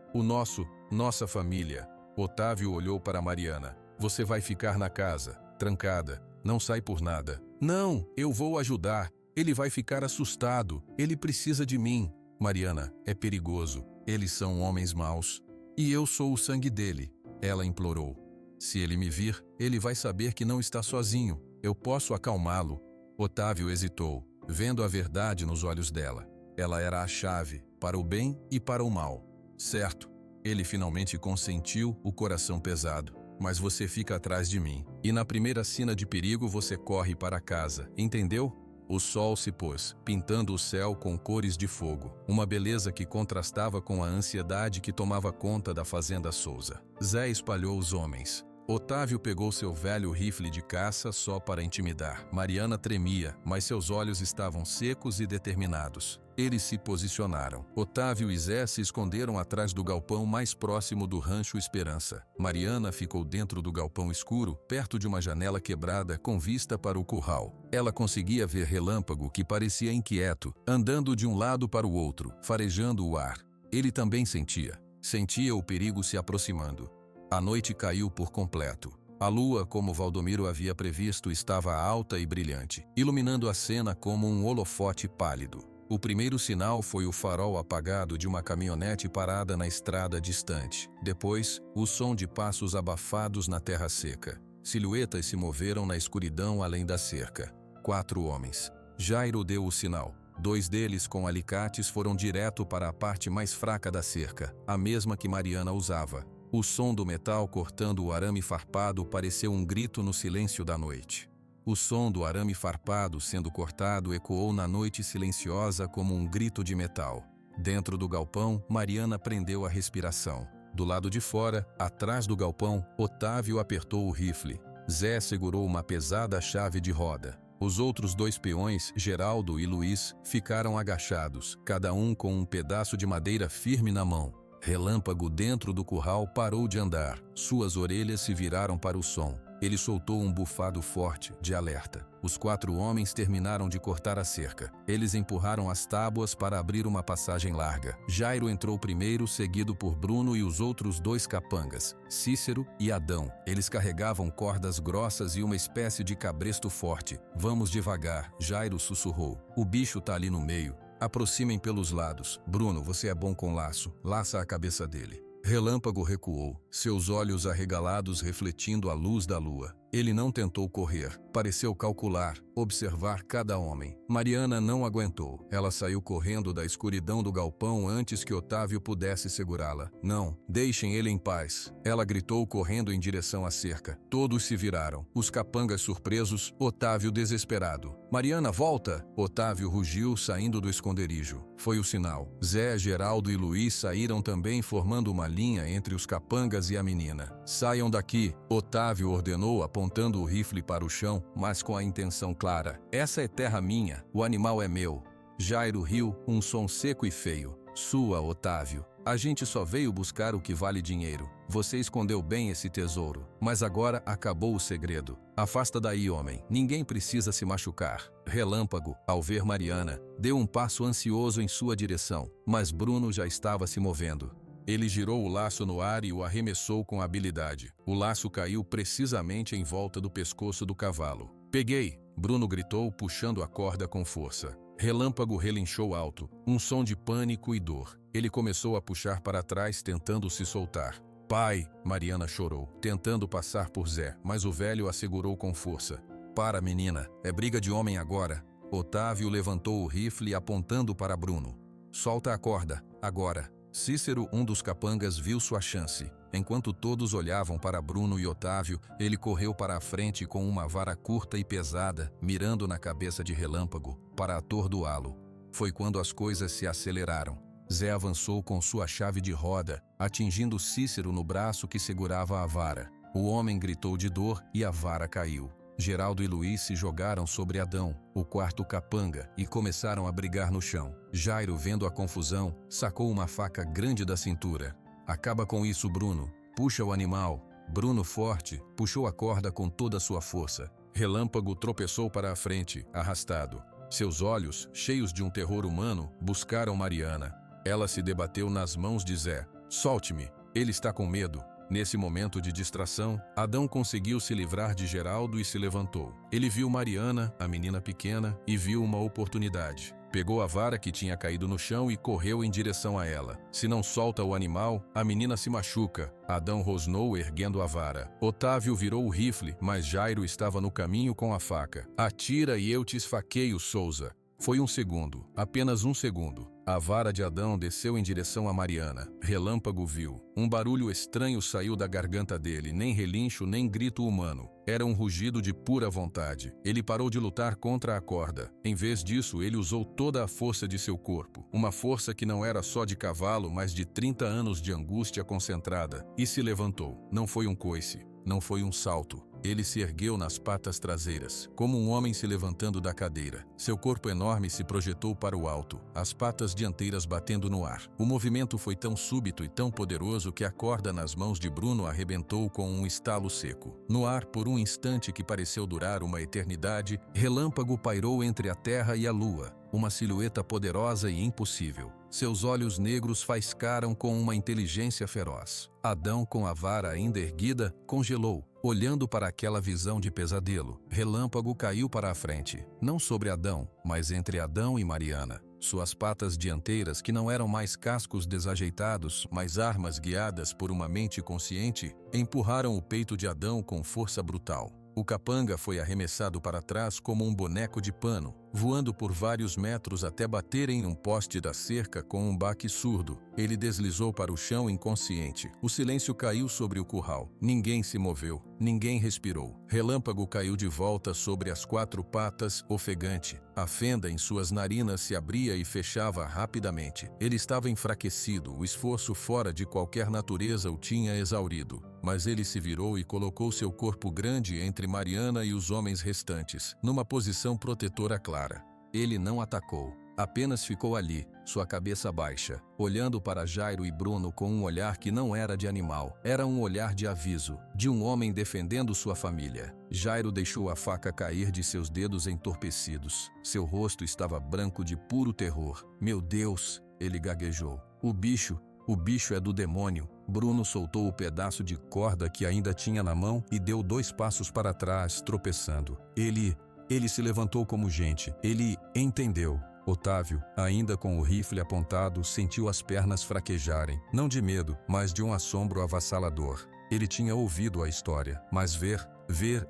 nossa família. Otávio olhou para Mariana. Você vai ficar na casa, trancada, não sai por nada. Não, eu vou ajudar. Ele vai ficar assustado, ele precisa de mim. Mariana, é perigoso, eles são homens maus. E eu sou o sangue dele, ela implorou. Se ele me vir, ele vai saber que não está sozinho, eu posso acalmá-lo. Otávio hesitou, vendo a verdade nos olhos dela. Ela era a chave, para o bem e para o mal. Certo, ele finalmente consentiu, o coração pesado. Mas você fica atrás de mim, e na primeira sina de perigo você corre para casa, entendeu? O sol se pôs, pintando o céu com cores de fogo, uma beleza que contrastava com a ansiedade que tomava conta da fazenda Souza. Zé espalhou os homens. Otávio pegou seu velho rifle de caça só para intimidar. Mariana tremia, mas seus olhos estavam secos e determinados. Eles se posicionaram. Otávio e Zé se esconderam atrás do galpão mais próximo do Rancho Esperança. Mariana ficou dentro do galpão escuro, perto de uma janela quebrada com vista para o curral. Ela conseguia ver Relâmpago, que parecia inquieto, andando de um lado para o outro, farejando o ar. Ele também sentia o perigo se aproximando. A noite caiu por completo. A lua, como Valdomiro havia previsto, estava alta e brilhante, iluminando a cena como um holofote pálido. O primeiro sinal foi o farol apagado de uma caminhonete parada na estrada distante. Depois, o som de passos abafados na terra seca. Silhuetas se moveram na escuridão além da cerca. 4 homens. Jairo deu o sinal. 2 deles, com alicates, foram direto para a parte mais fraca da cerca, a mesma que Mariana usava. O som do metal cortando o arame farpado pareceu um grito no silêncio da noite. O som do arame farpado sendo cortado ecoou na noite silenciosa como um grito de metal. Dentro do galpão, Mariana prendeu a respiração. Do lado de fora, atrás do galpão, Otávio apertou o rifle. Zé segurou uma pesada chave de roda. Os outros 2 peões, Geraldo e Luiz, ficaram agachados, cada um com um pedaço de madeira firme na mão. Relâmpago dentro do curral parou de andar. Suas orelhas se viraram para o som. Ele soltou um bufado forte, de alerta. Os 4 homens terminaram de cortar a cerca. Eles empurraram as tábuas para abrir uma passagem larga. Jairo entrou primeiro, seguido por Bruno e os outros 2 capangas, Cícero e Adão. Eles carregavam cordas grossas e uma espécie de cabresto forte. Vamos devagar, Jairo sussurrou. O bicho tá ali no meio. Aproximem pelos lados. Bruno, você é bom com laço. Laça a cabeça dele. Relâmpago recuou, seus olhos arregalados refletindo a luz da lua. Ele não tentou correr, pareceu calcular, observar cada homem. Mariana não aguentou. Ela saiu correndo da escuridão do galpão antes que Otávio pudesse segurá-la. Não, deixem ele em paz. Ela gritou correndo em direção à cerca. Todos se viraram. Os capangas surpresos, Otávio desesperado. Mariana, volta! Otávio rugiu saindo do esconderijo. Foi o sinal. Zé, Geraldo e Luiz saíram também formando uma linha entre os capangas e a menina. Saiam daqui, Otávio ordenou apontando o rifle para o chão, mas com a intenção clara. Essa é terra minha, o animal é meu. Jairo riu, um som seco e feio. Sua, Otávio. A gente só veio buscar o que vale dinheiro. Você escondeu bem esse tesouro. Mas agora acabou o segredo. Afasta daí, homem. Ninguém precisa se machucar. Relâmpago, ao ver Mariana, deu um passo ansioso em sua direção, mas Bruno já estava se movendo. Ele girou o laço no ar e o arremessou com habilidade. O laço caiu precisamente em volta do pescoço do cavalo. Peguei! Bruno gritou, puxando a corda com força. Relâmpago relinchou alto, um som de pânico e dor. Ele começou a puxar para trás, tentando se soltar. Pai! Mariana chorou, tentando passar por Zé, mas o velho a segurou com força. Para, menina, é briga de homem agora. Otávio levantou o rifle apontando para Bruno. Solta a corda, agora. Cícero, um dos capangas, viu sua chance. Enquanto todos olhavam para Bruno e Otávio, ele correu para a frente com uma vara curta e pesada, mirando na cabeça de Relâmpago, para atordoá-lo. Foi quando as coisas se aceleraram. Zé avançou com sua chave de roda, atingindo Cícero no braço que segurava a vara. O homem gritou de dor e a vara caiu. Geraldo e Luiz se jogaram sobre Adão, o quarto capanga, e começaram a brigar no chão. Jairo, vendo a confusão, sacou uma faca grande da cintura. Acaba com isso, Bruno. Puxa o animal. Bruno, forte, puxou a corda com toda a sua força. Relâmpago tropeçou para a frente, arrastado. Seus olhos, cheios de um terror humano, buscaram Mariana. Ela se debateu nas mãos de Zé. Solte-me, ele está com medo. Nesse momento de distração, Adão conseguiu se livrar de Geraldo e se levantou. Ele viu Mariana, a menina pequena, e viu uma oportunidade. Pegou a vara que tinha caído no chão e correu em direção a ela. Se não solta o animal, a menina se machuca. Adão rosnou erguendo a vara. Otávio virou o rifle, mas Jairo estava no caminho com a faca. Atira e eu te esfaqueio, Souza. Foi um segundo, apenas um segundo. A vara de Adão desceu em direção a Mariana. Relâmpago viu. Um barulho estranho saiu da garganta dele, nem relincho nem grito humano. Era um rugido de pura vontade. Ele parou de lutar contra a corda. Em vez disso, ele usou toda a força de seu corpo. Uma força que não era só de cavalo, mas de 30 anos de angústia concentrada. E se levantou. Não foi um coice. Não foi um salto. Ele se ergueu nas patas traseiras, como um homem se levantando da cadeira. Seu corpo enorme se projetou para o alto, as patas dianteiras batendo no ar. O movimento foi tão súbito e tão poderoso que a corda nas mãos de Bruno arrebentou com um estalo seco. No ar, por um instante que pareceu durar uma eternidade, Relâmpago pairou entre a terra e a lua, uma silhueta poderosa e impossível. Seus olhos negros faiscaram com uma inteligência feroz. Adão, com a vara ainda erguida, congelou, olhando para aquela visão de pesadelo. Relâmpago caiu para a frente, não sobre Adão, mas entre Adão e Mariana. Suas patas dianteiras, que não eram mais cascos desajeitados, mas armas guiadas por uma mente consciente, empurraram o peito de Adão com força brutal. O capanga foi arremessado para trás como um boneco de pano, voando por vários metros até bater em um poste da cerca com um baque surdo. Ele deslizou para o chão inconsciente. O silêncio caiu sobre o curral. Ninguém se moveu, ninguém respirou. Relâmpago caiu de volta sobre as quatro patas, ofegante. A fenda em suas narinas se abria e fechava rapidamente. Ele estava enfraquecido, o esforço fora de qualquer natureza o tinha exaurido. Mas ele se virou e colocou seu corpo grande entre Mariana e os homens restantes, numa posição protetora clara. Ele não atacou, apenas ficou ali, sua cabeça baixa, olhando para Jairo e Bruno com um olhar que não era de animal, era um olhar de aviso, de um homem defendendo sua família. Jairo deixou a faca cair de seus dedos entorpecidos. Seu rosto estava branco de puro terror. Meu Deus, ele gaguejou. O bicho é do demônio. Bruno soltou o pedaço de corda que ainda tinha na mão e deu 2 passos para trás, tropeçando. Ele se levantou como gente. Ele entendeu. Otávio, ainda com o rifle apontado, sentiu as pernas fraquejarem. Não de medo, mas de um assombro avassalador. Ele tinha ouvido a história, mas ver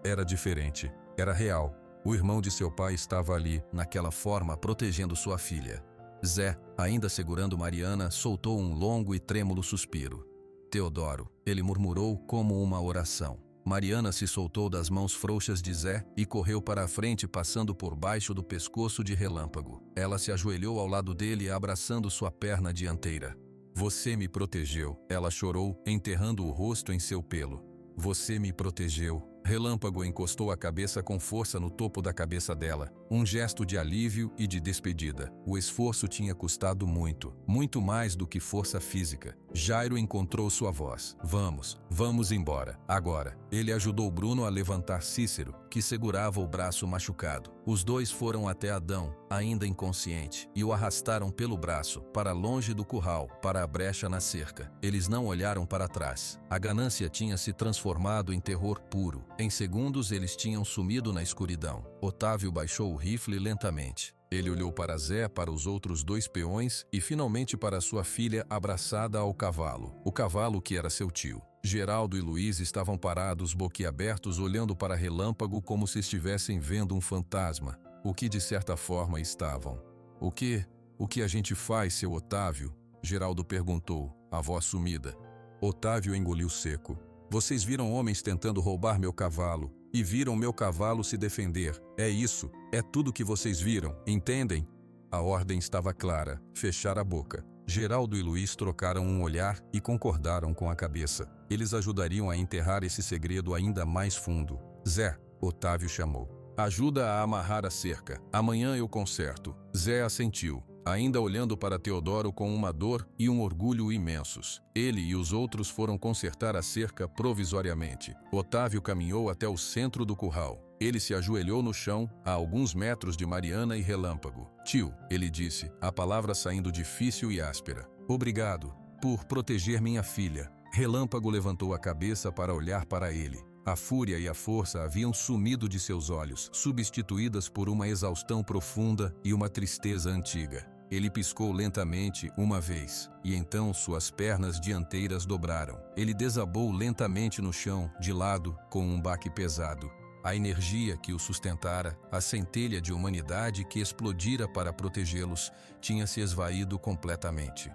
era diferente. Era real. O irmão de seu pai estava ali, naquela forma, protegendo sua filha. Zé, ainda segurando Mariana, soltou um longo e trêmulo suspiro. Teodoro, ele murmurou como uma oração. Mariana se soltou das mãos frouxas de Zé e correu para a frente, passando por baixo do pescoço de Relâmpago. Ela se ajoelhou ao lado dele, abraçando sua perna dianteira. Você me protegeu, ela chorou, enterrando o rosto em seu pelo. Você me protegeu. Relâmpago encostou a cabeça com força no topo da cabeça dela, um gesto de alívio e de despedida. O esforço tinha custado muito, muito mais do que força física. Jairo encontrou sua voz. Vamos embora, agora. Ele ajudou Bruno a levantar Cícero, que segurava o braço machucado. Os dois foram até Adão, ainda inconsciente, e o arrastaram pelo braço, para longe do curral, para a brecha na cerca. Eles não olharam para trás. A ganância tinha se transformado em terror puro. Em segundos eles tinham sumido na escuridão. Otávio baixou o rifle lentamente. Ele olhou para Zé, para os outros 2 peões e finalmente para sua filha abraçada ao cavalo. O cavalo que era seu tio. Geraldo e Luiz estavam parados boquiabertos olhando para Relâmpago como se estivessem vendo um fantasma. O que de certa forma estavam. O que a gente faz, seu Otávio? Geraldo perguntou, a voz sumida. Otávio engoliu seco. Vocês viram homens tentando roubar meu cavalo, e viram meu cavalo se defender. É isso, é tudo que vocês viram, entendem? A ordem estava clara, fechar a boca. Geraldo e Luiz trocaram um olhar e concordaram com a cabeça. Eles ajudariam a enterrar esse segredo ainda mais fundo. Zé, Otávio chamou. Ajuda a amarrar a cerca. Amanhã eu conserto. Zé assentiu, ainda olhando para Teodoro com uma dor e um orgulho imensos. Ele e os outros foram consertar a cerca provisoriamente. Otávio caminhou até o centro do curral. Ele se ajoelhou no chão, a alguns metros de Mariana e Relâmpago. Tio, ele disse, a palavra saindo difícil e áspera. Obrigado por proteger minha filha. Relâmpago levantou a cabeça para olhar para ele. A fúria e a força haviam sumido de seus olhos, substituídas por uma exaustão profunda e uma tristeza antiga. Ele piscou lentamente uma vez, e então suas pernas dianteiras dobraram. Ele desabou lentamente no chão, de lado, com um baque pesado. A energia que o sustentara, a centelha de humanidade que explodira para protegê-los, tinha se esvaído completamente.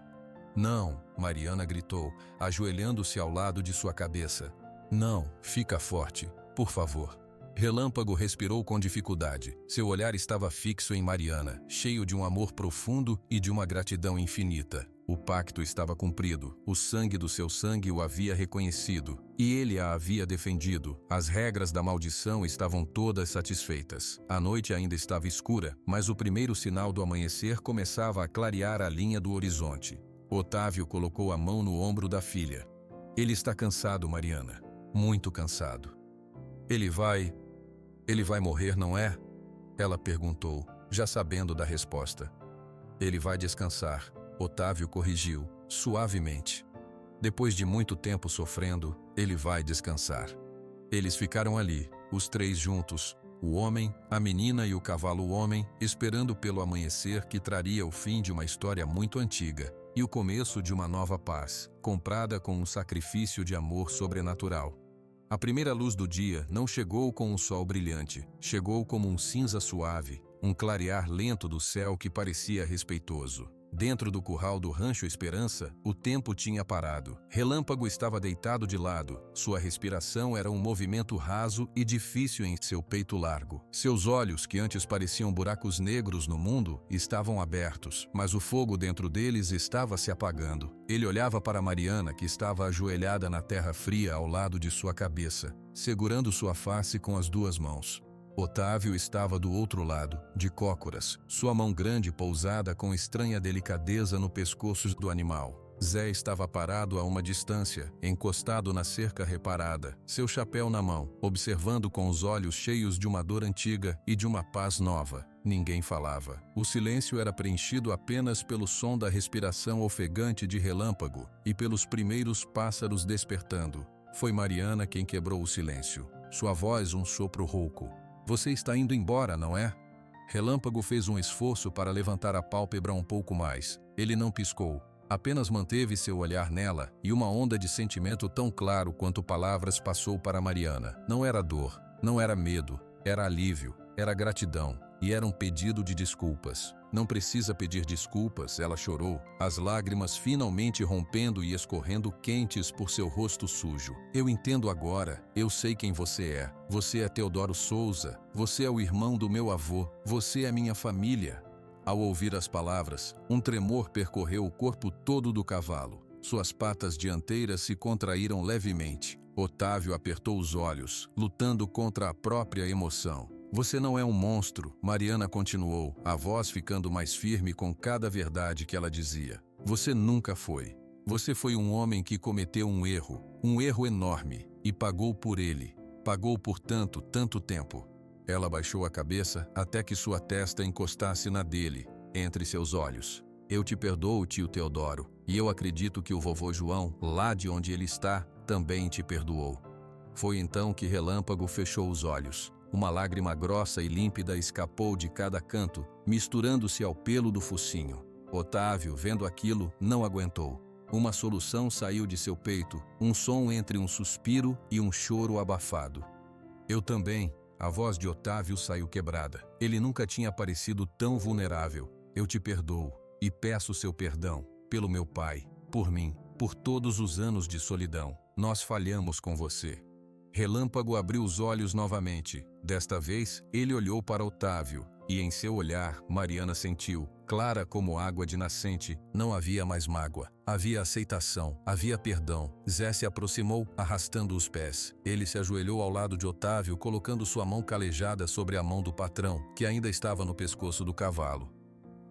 Não, Mariana gritou, ajoelhando-se ao lado de sua cabeça. Não, fica forte, por favor. Relâmpago respirou com dificuldade. Seu olhar estava fixo em Mariana, cheio de um amor profundo e de uma gratidão infinita. O pacto estava cumprido, o sangue do seu sangue o havia reconhecido, e ele a havia defendido. As regras da maldição estavam todas satisfeitas. A noite ainda estava escura, mas o primeiro sinal do amanhecer começava a clarear a linha do horizonte. Otávio colocou a mão no ombro da filha. Ele está cansado, Mariana. Muito cansado. Ele vai morrer, não é? Ela perguntou, já sabendo da resposta. Ele vai descansar, Otávio corrigiu, suavemente. Depois de muito tempo sofrendo, ele vai descansar. Eles ficaram ali, os três juntos, o homem, a menina e o cavalo-homem, esperando pelo amanhecer que traria o fim de uma história muito antiga e o começo de uma nova paz, comprada com um sacrifício de amor sobrenatural. A primeira luz do dia não chegou com um sol brilhante, chegou como um cinza suave, um clarear lento do céu que parecia respeitoso. Dentro do curral do Rancho Esperança, o tempo tinha parado. Relâmpago estava deitado de lado. Sua respiração era um movimento raso e difícil em seu peito largo. Seus olhos, que antes pareciam buracos negros no mundo, estavam abertos, mas o fogo dentro deles estava se apagando. Ele olhava para Mariana, que estava ajoelhada na terra fria ao lado de sua cabeça, segurando sua face com as duas mãos. Otávio estava do outro lado, de cócoras, sua mão grande pousada com estranha delicadeza no pescoço do animal. Zé estava parado a uma distância, encostado na cerca reparada, seu chapéu na mão, observando com os olhos cheios de uma dor antiga e de uma paz nova. Ninguém falava. O silêncio era preenchido apenas pelo som da respiração ofegante de Relâmpago e pelos primeiros pássaros despertando. Foi Mariana quem quebrou o silêncio. Sua voz um sopro rouco. Você está indo embora, não é? Relâmpago fez um esforço para levantar a pálpebra um pouco mais. Ele não piscou. Apenas manteve seu olhar nela, e uma onda de sentimento tão claro quanto palavras passou para Mariana. Não era dor, não era medo, era alívio, era gratidão, e era um pedido de desculpas. Não precisa pedir desculpas, ela chorou, as lágrimas finalmente rompendo e escorrendo quentes por seu rosto sujo. Eu entendo agora, eu sei quem você é. Você é Teodoro Souza, você é o irmão do meu avô, você é minha família. Ao ouvir as palavras, um tremor percorreu o corpo todo do cavalo. Suas patas dianteiras se contraíram levemente. Otávio apertou os olhos, lutando contra a própria emoção. Você não é um monstro, Mariana continuou, a voz ficando mais firme com cada verdade que ela dizia. Você nunca foi. Você foi um homem que cometeu um erro enorme, e pagou por ele. Pagou por tanto tempo. Ela baixou a cabeça até que sua testa encostasse na dele, entre seus olhos. Eu te perdoo, tio Teodoro, e eu acredito que o vovô João, lá de onde ele está, também te perdoou. Foi então que Relâmpago fechou os olhos. Uma lágrima grossa e límpida escapou de cada canto, misturando-se ao pelo do focinho. Otávio, vendo aquilo, não aguentou. Uma solução saiu de seu peito, um som entre um suspiro e um choro abafado. Eu também. A voz de Otávio saiu quebrada. Ele nunca tinha parecido tão vulnerável. Eu te perdoo e peço seu perdão. pelo meu pai, por mim, por todos os anos de solidão. Nós falhamos com você. Relâmpago abriu os olhos novamente. Desta vez, ele olhou para Otávio, e em seu olhar, Mariana sentiu, clara como água de nascente, não havia mais mágoa. Havia aceitação, havia perdão. Zé se aproximou, arrastando os pés. Ele se ajoelhou ao lado de Otávio, colocando sua mão calejada sobre a mão do patrão, que ainda estava no pescoço do cavalo.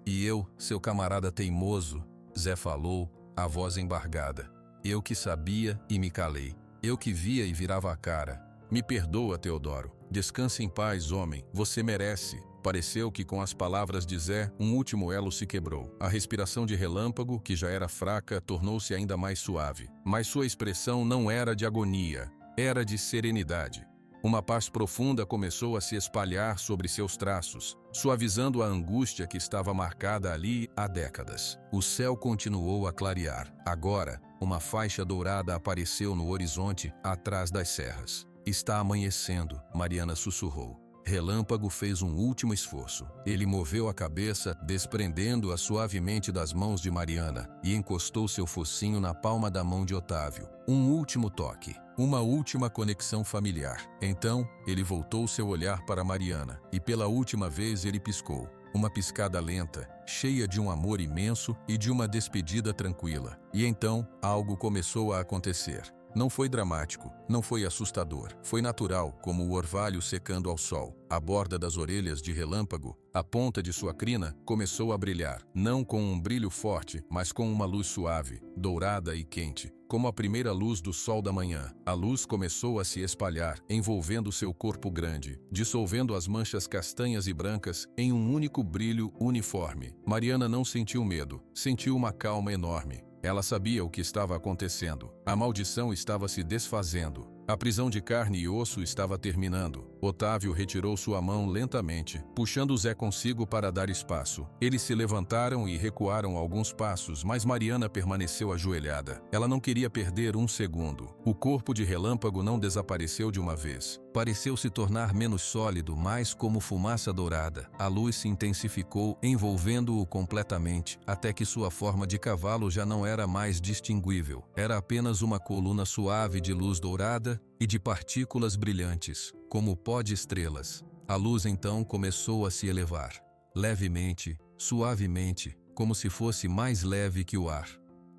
E eu, seu camarada teimoso, Zé falou, a voz embargada. Eu que sabia e me calei. Eu que via e virava a cara. Me perdoa, Teodoro. Descanse em paz, homem. Você merece. Pareceu que com as palavras de Zé, um último elo se quebrou. A respiração de Relâmpago, que já era fraca, tornou-se ainda mais suave. Mas sua expressão não era de agonia, era de serenidade. Uma paz profunda começou a se espalhar sobre seus traços, suavizando a angústia que estava marcada ali há décadas. O céu continuou a clarear. Agora, uma faixa dourada apareceu no horizonte, atrás das serras. Está amanhecendo, Mariana sussurrou. Relâmpago fez um último esforço. Ele moveu a cabeça, desprendendo-a suavemente das mãos de Mariana, e encostou seu focinho na palma da mão de Otávio. Um último toque, uma última conexão familiar. Então, ele voltou seu olhar para Mariana, e pela última vez ele piscou. Uma piscada lenta, cheia de um amor imenso e de uma despedida tranquila. E então, algo começou a acontecer. Não foi dramático, não foi assustador, foi natural, como o orvalho secando ao sol. A borda das orelhas de Relâmpago, a ponta de sua crina, começou a brilhar, não com um brilho forte, mas com uma luz suave, dourada e quente, como a primeira luz do sol da manhã. A luz começou a se espalhar, envolvendo seu corpo grande, dissolvendo as manchas castanhas e brancas em um único brilho uniforme. Mariana não sentiu medo, sentiu uma calma enorme. Ela sabia o que estava acontecendo. A maldição estava se desfazendo. A prisão de carne e osso estava terminando. Otávio retirou sua mão lentamente, puxando Zé consigo para dar espaço. Eles se levantaram e recuaram alguns passos, mas Mariana permaneceu ajoelhada. Ela não queria perder um segundo. O corpo de Relâmpago não desapareceu de uma vez. Pareceu se tornar menos sólido, mais como fumaça dourada. A luz se intensificou, envolvendo-o completamente, até que sua forma de cavalo já não era mais distinguível. Era apenas uma coluna suave de luz dourada e de partículas brilhantes, como pó de estrelas. A luz então começou a se elevar, levemente, suavemente, como se fosse mais leve que o ar.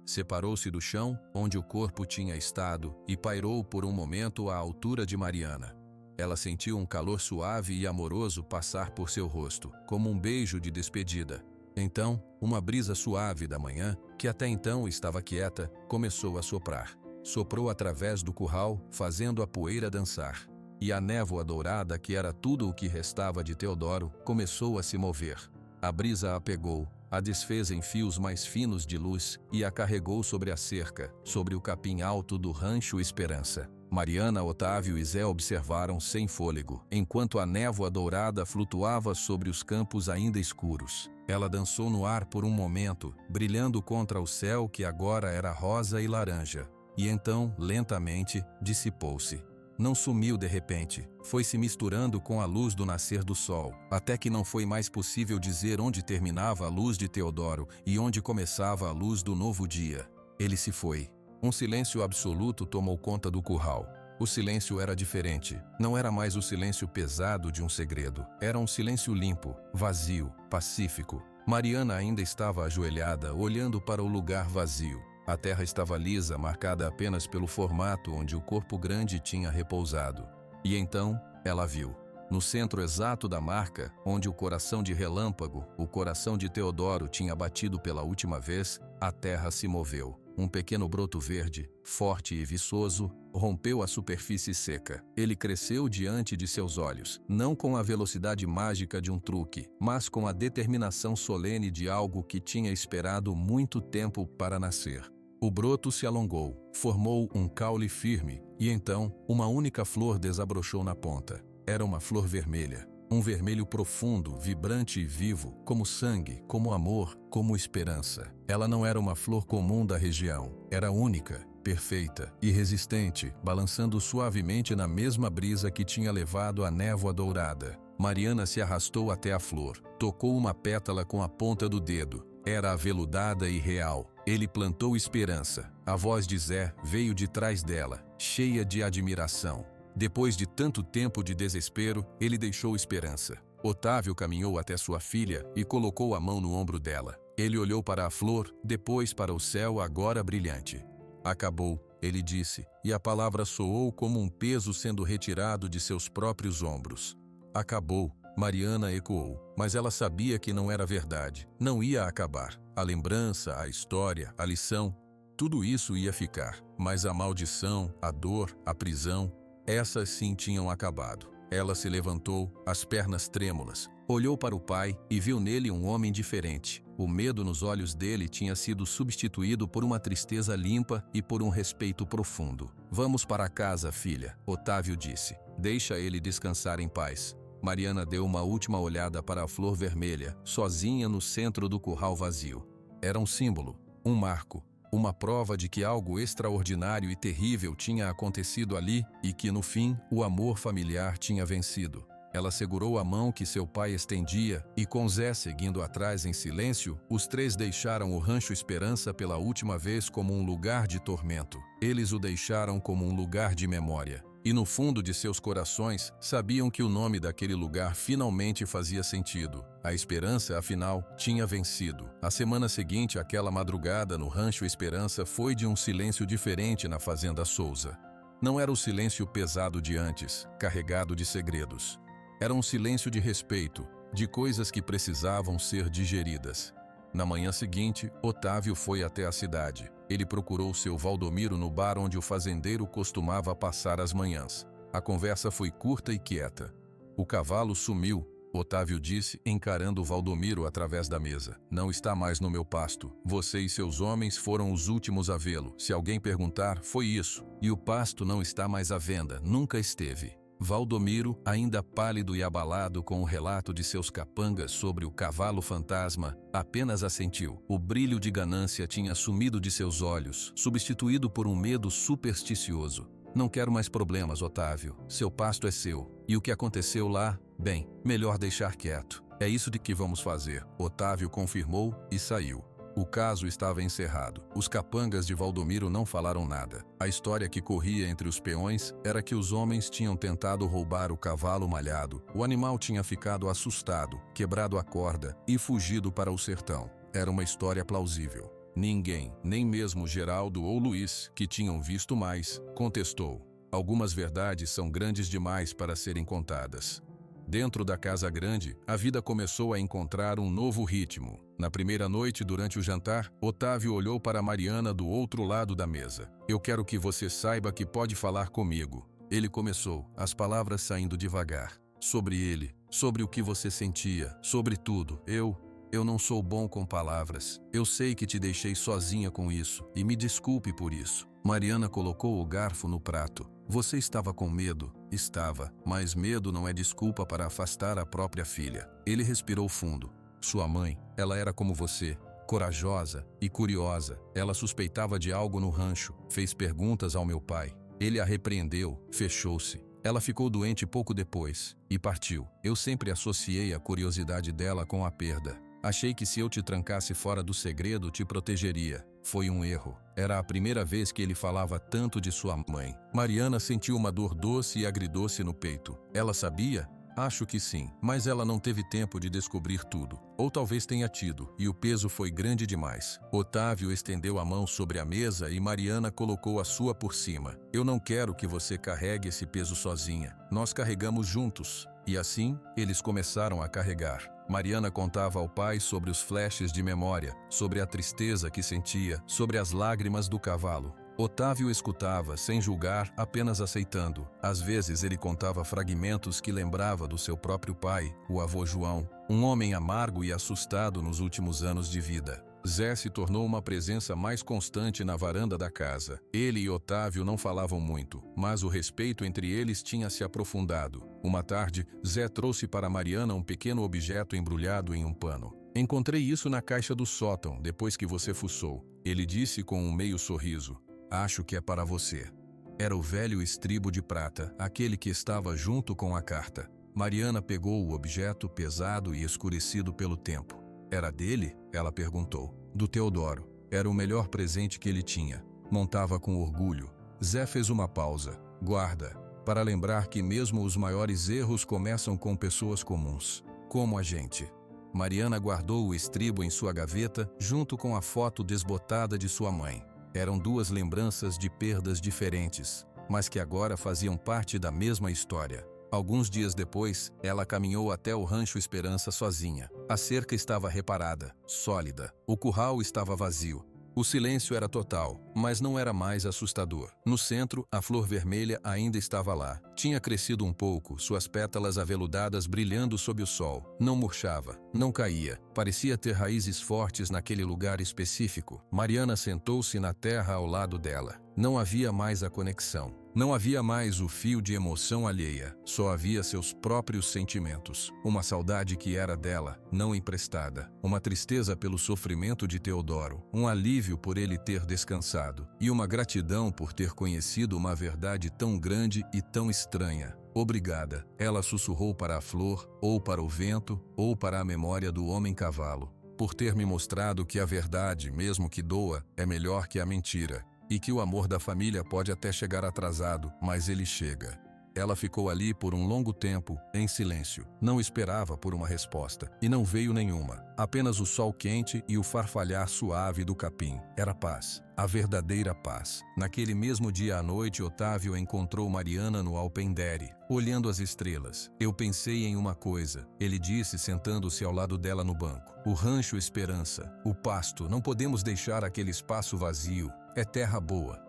Separou-se do chão, onde o corpo tinha estado, e pairou por um momento à altura de Mariana. Ela sentiu um calor suave e amoroso passar por seu rosto, como um beijo de despedida. Então, uma brisa suave da manhã, que até então estava quieta, começou a soprar. Soprou através do curral, fazendo a poeira dançar. E a névoa dourada, que era tudo o que restava de Teodoro, começou a se mover. A brisa a pegou, a desfez em fios mais finos de luz e a carregou sobre a cerca, sobre o capim alto do rancho Esperança. Mariana, Otávio e Zé observaram sem fôlego, enquanto a névoa dourada flutuava sobre os campos ainda escuros. Ela dançou no ar por um momento, brilhando contra o céu que agora era rosa e laranja. E então, lentamente, dissipou-se. Não sumiu de repente, foi se misturando com a luz do nascer do sol, até que não foi mais possível dizer onde terminava a luz de Teodoro e onde começava a luz do novo dia. Ele se foi. Um silêncio absoluto tomou conta do curral. O silêncio era diferente. Não era mais o silêncio pesado de um segredo. Era um silêncio limpo, vazio, pacífico. Mariana ainda estava ajoelhada, olhando para o lugar vazio. A terra estava lisa, marcada apenas pelo formato onde o corpo grande tinha repousado. E então, ela viu. No centro exato da marca, onde o coração de Relâmpago, o coração de Teodoro, tinha batido pela última vez, a terra se moveu. Um pequeno broto verde, forte e viçoso, rompeu a superfície seca. Ele cresceu diante de seus olhos, não com a velocidade mágica de um truque, mas com a determinação solene de algo que tinha esperado muito tempo para nascer. O broto se alongou, formou um caule firme, e então, uma única flor desabrochou na ponta. Era uma flor vermelha. Um vermelho profundo, vibrante e vivo, como sangue, como amor, como esperança. Ela não era uma flor comum da região. Era única, perfeita, irresistente, balançando suavemente na mesma brisa que tinha levado a névoa dourada. Mariana se arrastou até a flor, tocou uma pétala com a ponta do dedo, era aveludada e real. Ele plantou esperança. A voz de Zé veio de trás dela, cheia de admiração. Depois de tanto tempo de desespero, ele deixou esperança. Otávio caminhou até sua filha e colocou a mão no ombro dela. Ele olhou para a flor, depois para o céu agora brilhante. Acabou, ele disse, e a palavra soou como um peso sendo retirado de seus próprios ombros. Acabou, Mariana ecoou, mas ela sabia que não era verdade, não ia acabar. A lembrança, a história, a lição, tudo isso ia ficar, mas a maldição, a dor, a prisão, essas sim tinham acabado. Ela se levantou, as pernas trêmulas, olhou para o pai e viu nele um homem diferente. O medo nos olhos dele tinha sido substituído por uma tristeza limpa e por um respeito profundo. Vamos para casa, filha, Otávio disse. Deixa ele descansar em paz. Mariana deu uma última olhada para a flor vermelha, sozinha no centro do curral vazio. Era um símbolo, um marco, uma prova de que algo extraordinário e terrível tinha acontecido ali e que, no fim, o amor familiar tinha vencido. Ela segurou a mão que seu pai estendia e, com Zé seguindo atrás em silêncio, os três deixaram o Rancho Esperança pela última vez como um lugar de tormento. Eles o deixaram como um lugar de memória. E no fundo de seus corações, sabiam que o nome daquele lugar finalmente fazia sentido. A esperança, afinal, tinha vencido. A semana seguinte, aquela madrugada no Rancho Esperança foi de um silêncio diferente na Fazenda Souza. Não era o silêncio pesado de antes, carregado de segredos. Era um silêncio de respeito, de coisas que precisavam ser digeridas. Na manhã seguinte, Otávio foi até a cidade. Ele procurou seu Valdomiro no bar onde o fazendeiro costumava passar as manhãs. A conversa foi curta e quieta. O cavalo sumiu, Otávio disse, encarando Valdomiro através da mesa. Não está mais no meu pasto. Você e seus homens foram os últimos a vê-lo. Se alguém perguntar, foi isso. E o pasto não está mais à venda, nunca esteve. Valdomiro, ainda pálido e abalado com o relato de seus capangas sobre o cavalo fantasma, apenas assentiu. O brilho de ganância tinha sumido de seus olhos, substituído por um medo supersticioso. Não quero mais problemas, Otávio. Seu pasto é seu. E o que aconteceu lá? Bem, melhor deixar quieto. É isso de que vamos fazer. Otávio confirmou e saiu. O caso estava encerrado. Os capangas de Valdomiro não falaram nada. A história que corria entre os peões era que os homens tinham tentado roubar o cavalo malhado. O animal tinha ficado assustado, quebrado a corda e fugido para o sertão. Era uma história plausível. Ninguém, nem mesmo Geraldo ou Luiz, que tinham visto mais, contestou. Algumas verdades são grandes demais para serem contadas. Dentro da casa grande, a vida começou a encontrar um novo ritmo. Na primeira noite, durante o jantar, Otávio olhou para Mariana do outro lado da mesa. Eu quero que você saiba que pode falar comigo. Ele começou, as palavras saindo devagar. Sobre ele, sobre o que você sentia, sobre tudo. Eu não sou bom com palavras. Eu sei que te deixei sozinha com isso, e me desculpe por isso. Mariana colocou o garfo no prato. Você estava com medo? Estava, mas medo não é desculpa para afastar a própria filha. Ele respirou fundo. Sua mãe, ela era como você, corajosa e curiosa. Ela suspeitava de algo no rancho, fez perguntas ao meu pai. Ele a repreendeu, fechou-se. Ela ficou doente pouco depois e partiu. Eu sempre associei a curiosidade dela com a perda. Achei que se eu te trancasse fora do segredo, te protegeria. Foi um erro. Era a primeira vez que ele falava tanto de sua mãe. Mariana sentiu uma dor doce e agridoce no peito. Ela sabia? Acho que sim, mas ela não teve tempo de descobrir tudo. Ou talvez tenha tido, e o peso foi grande demais. Otávio estendeu a mão sobre a mesa e Mariana colocou a sua por cima. Eu não quero que você carregue esse peso sozinha. Nós carregamos juntos. E assim, eles começaram a carregar. Mariana contava ao pai sobre os flashes de memória, sobre a tristeza que sentia, sobre as lágrimas do cavalo. Otávio escutava, sem julgar, apenas aceitando. Às vezes ele contava fragmentos que lembrava do seu próprio pai, o avô João, um homem amargo e assustado nos últimos anos de vida. Zé se tornou uma presença mais constante na varanda da casa. Ele e Otávio não falavam muito, mas o respeito entre eles tinha se aprofundado. Uma tarde, Zé trouxe para Mariana um pequeno objeto embrulhado em um pano. Encontrei isso na caixa do sótão, depois que você fuçou. Ele disse com um meio sorriso. Acho que é para você. Era o velho estribo de prata, aquele que estava junto com a carta. Mariana pegou o objeto pesado e escurecido pelo tempo. Era dele? Ela perguntou. Do Teodoro. Era o melhor presente que ele tinha. Montava com orgulho. Zé fez uma pausa. Guarda, para lembrar que mesmo os maiores erros começam com pessoas comuns, como a gente. Mariana guardou o estribo em sua gaveta, junto com a foto desbotada de sua mãe. Eram duas lembranças de perdas diferentes, mas que agora faziam parte da mesma história. Alguns dias depois, ela caminhou até o Rancho Esperança sozinha. A cerca estava reparada, sólida. O curral estava vazio. O silêncio era total, mas não era mais assustador. No centro, a flor vermelha ainda estava lá. Tinha crescido um pouco, suas pétalas aveludadas brilhando sob o sol. Não murchava, não caía. Parecia ter raízes fortes naquele lugar específico. Mariana sentou-se na terra ao lado dela. Não havia mais a conexão. Não havia mais o fio de emoção alheia. Só havia seus próprios sentimentos. Uma saudade que era dela, não emprestada. Uma tristeza pelo sofrimento de Teodoro. Um alívio por ele ter descansado. E uma gratidão por ter conhecido uma verdade tão grande e tão estranha. Obrigada, ela sussurrou para a flor, ou para o vento, ou para a memória do homem-cavalo. Por ter me mostrado que a verdade, mesmo que doa, é melhor que a mentira. E que o amor da família pode até chegar atrasado, mas ele chega. Ela ficou ali por um longo tempo, em silêncio. Não esperava por uma resposta, e não veio nenhuma. Apenas o sol quente e o farfalhar suave do capim. Era paz, a verdadeira paz. Naquele mesmo dia à noite, Otávio encontrou Mariana no alpendre, olhando as estrelas. Eu pensei em uma coisa, ele disse sentando-se ao lado dela no banco. O Rancho Esperança, o pasto, não podemos deixar aquele espaço vazio. É terra boa.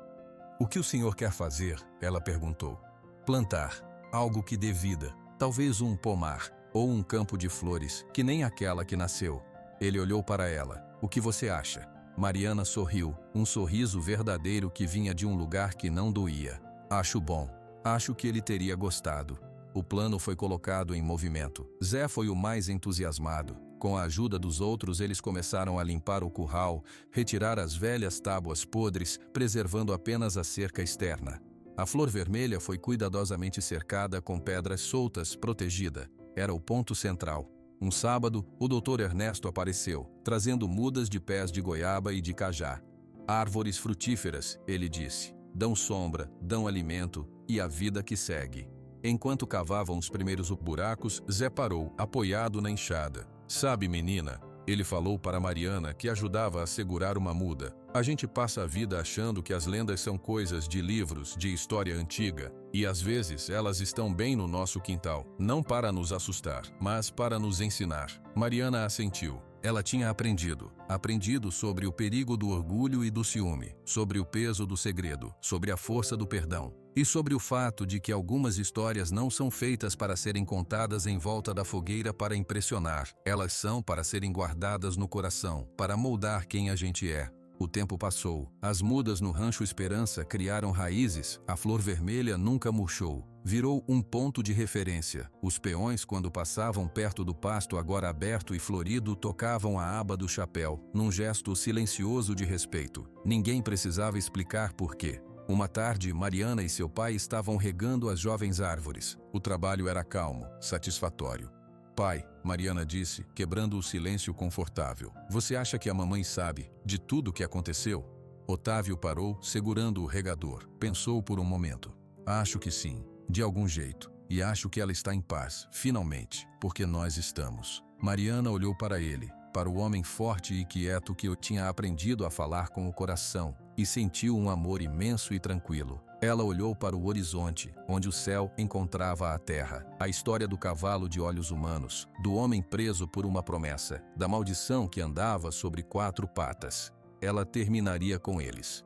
O que o senhor quer fazer? Ela perguntou. Plantar. Algo que dê vida. Talvez um pomar. Ou um campo de flores, que nem aquela que nasceu. Ele olhou para ela. O que você acha? Mariana sorriu. Um sorriso verdadeiro que vinha de um lugar que não doía. Acho bom. Acho que ele teria gostado. O plano foi colocado em movimento. Zé foi o mais entusiasmado. Com a ajuda dos outros, eles começaram a limpar o curral, retirar as velhas tábuas podres, preservando apenas a cerca externa. A flor vermelha foi cuidadosamente cercada com pedras soltas, protegida. Era o ponto central. Um sábado, o Dr. Ernesto apareceu, trazendo mudas de pés de goiaba e de cajá. Árvores frutíferas, ele disse. Dão sombra, dão alimento e a vida que segue. Enquanto cavavam os primeiros buracos, Zé parou, apoiado na enxada. Sabe, menina, ele falou para Mariana, que ajudava a segurar uma muda. A gente passa a vida achando que as lendas são coisas de livros, de história antiga. E às vezes elas estão bem no nosso quintal. Não para nos assustar, mas para nos ensinar. Mariana assentiu. Ela tinha aprendido sobre o perigo do orgulho e do ciúme, sobre o peso do segredo, sobre a força do perdão. E sobre o fato de que algumas histórias não são feitas para serem contadas em volta da fogueira para impressionar. Elas são para serem guardadas no coração, para moldar quem a gente é. O tempo passou. As mudas no Rancho Esperança criaram raízes. A flor vermelha nunca murchou. Virou um ponto de referência. Os peões, quando passavam perto do pasto agora aberto e florido, tocavam a aba do chapéu, num gesto silencioso de respeito. Ninguém precisava explicar por quê. Uma tarde, Mariana e seu pai estavam regando as jovens árvores. O trabalho era calmo, satisfatório. Pai, Mariana disse, quebrando o silêncio confortável. Você acha que a mamãe sabe de tudo o que aconteceu? Otávio parou, segurando o regador. Pensou por um momento. Acho que sim, de algum jeito. E acho que ela está em paz, finalmente, porque nós estamos. Mariana olhou para ele, para o homem forte e quieto que eu tinha aprendido a falar com o coração, e sentiu um amor imenso e tranquilo. Ela olhou para o horizonte, onde o céu encontrava a terra. A história do cavalo de olhos humanos, do homem preso por uma promessa, da maldição que andava sobre 4 patas. Ela terminaria com eles.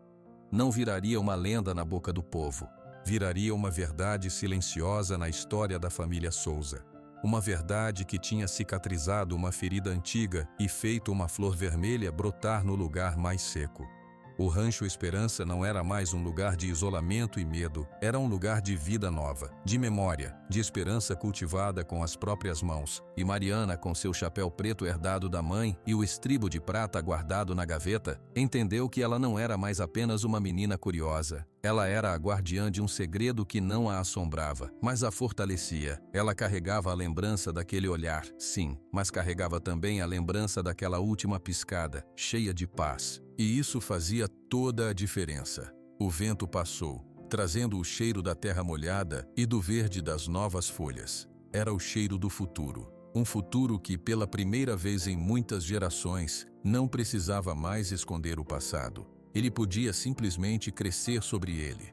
Não viraria uma lenda na boca do povo. Viraria uma verdade silenciosa na história da família Souza. Uma verdade que tinha cicatrizado uma ferida antiga e feito uma flor vermelha brotar no lugar mais seco. O Rancho Esperança não era mais um lugar de isolamento e medo, era um lugar de vida nova, de memória, de esperança cultivada com as próprias mãos. E Mariana, com seu chapéu preto herdado da mãe e o estribo de prata guardado na gaveta, entendeu que ela não era mais apenas uma menina curiosa. Ela era a guardiã de um segredo que não a assombrava, mas a fortalecia. Ela carregava a lembrança daquele olhar, sim, mas carregava também a lembrança daquela última piscada, cheia de paz. E isso fazia toda a diferença. O vento passou, trazendo o cheiro da terra molhada e do verde das novas folhas. Era o cheiro do futuro. Um futuro que, pela primeira vez em muitas gerações, não precisava mais esconder o passado. Ele podia simplesmente crescer sobre ele.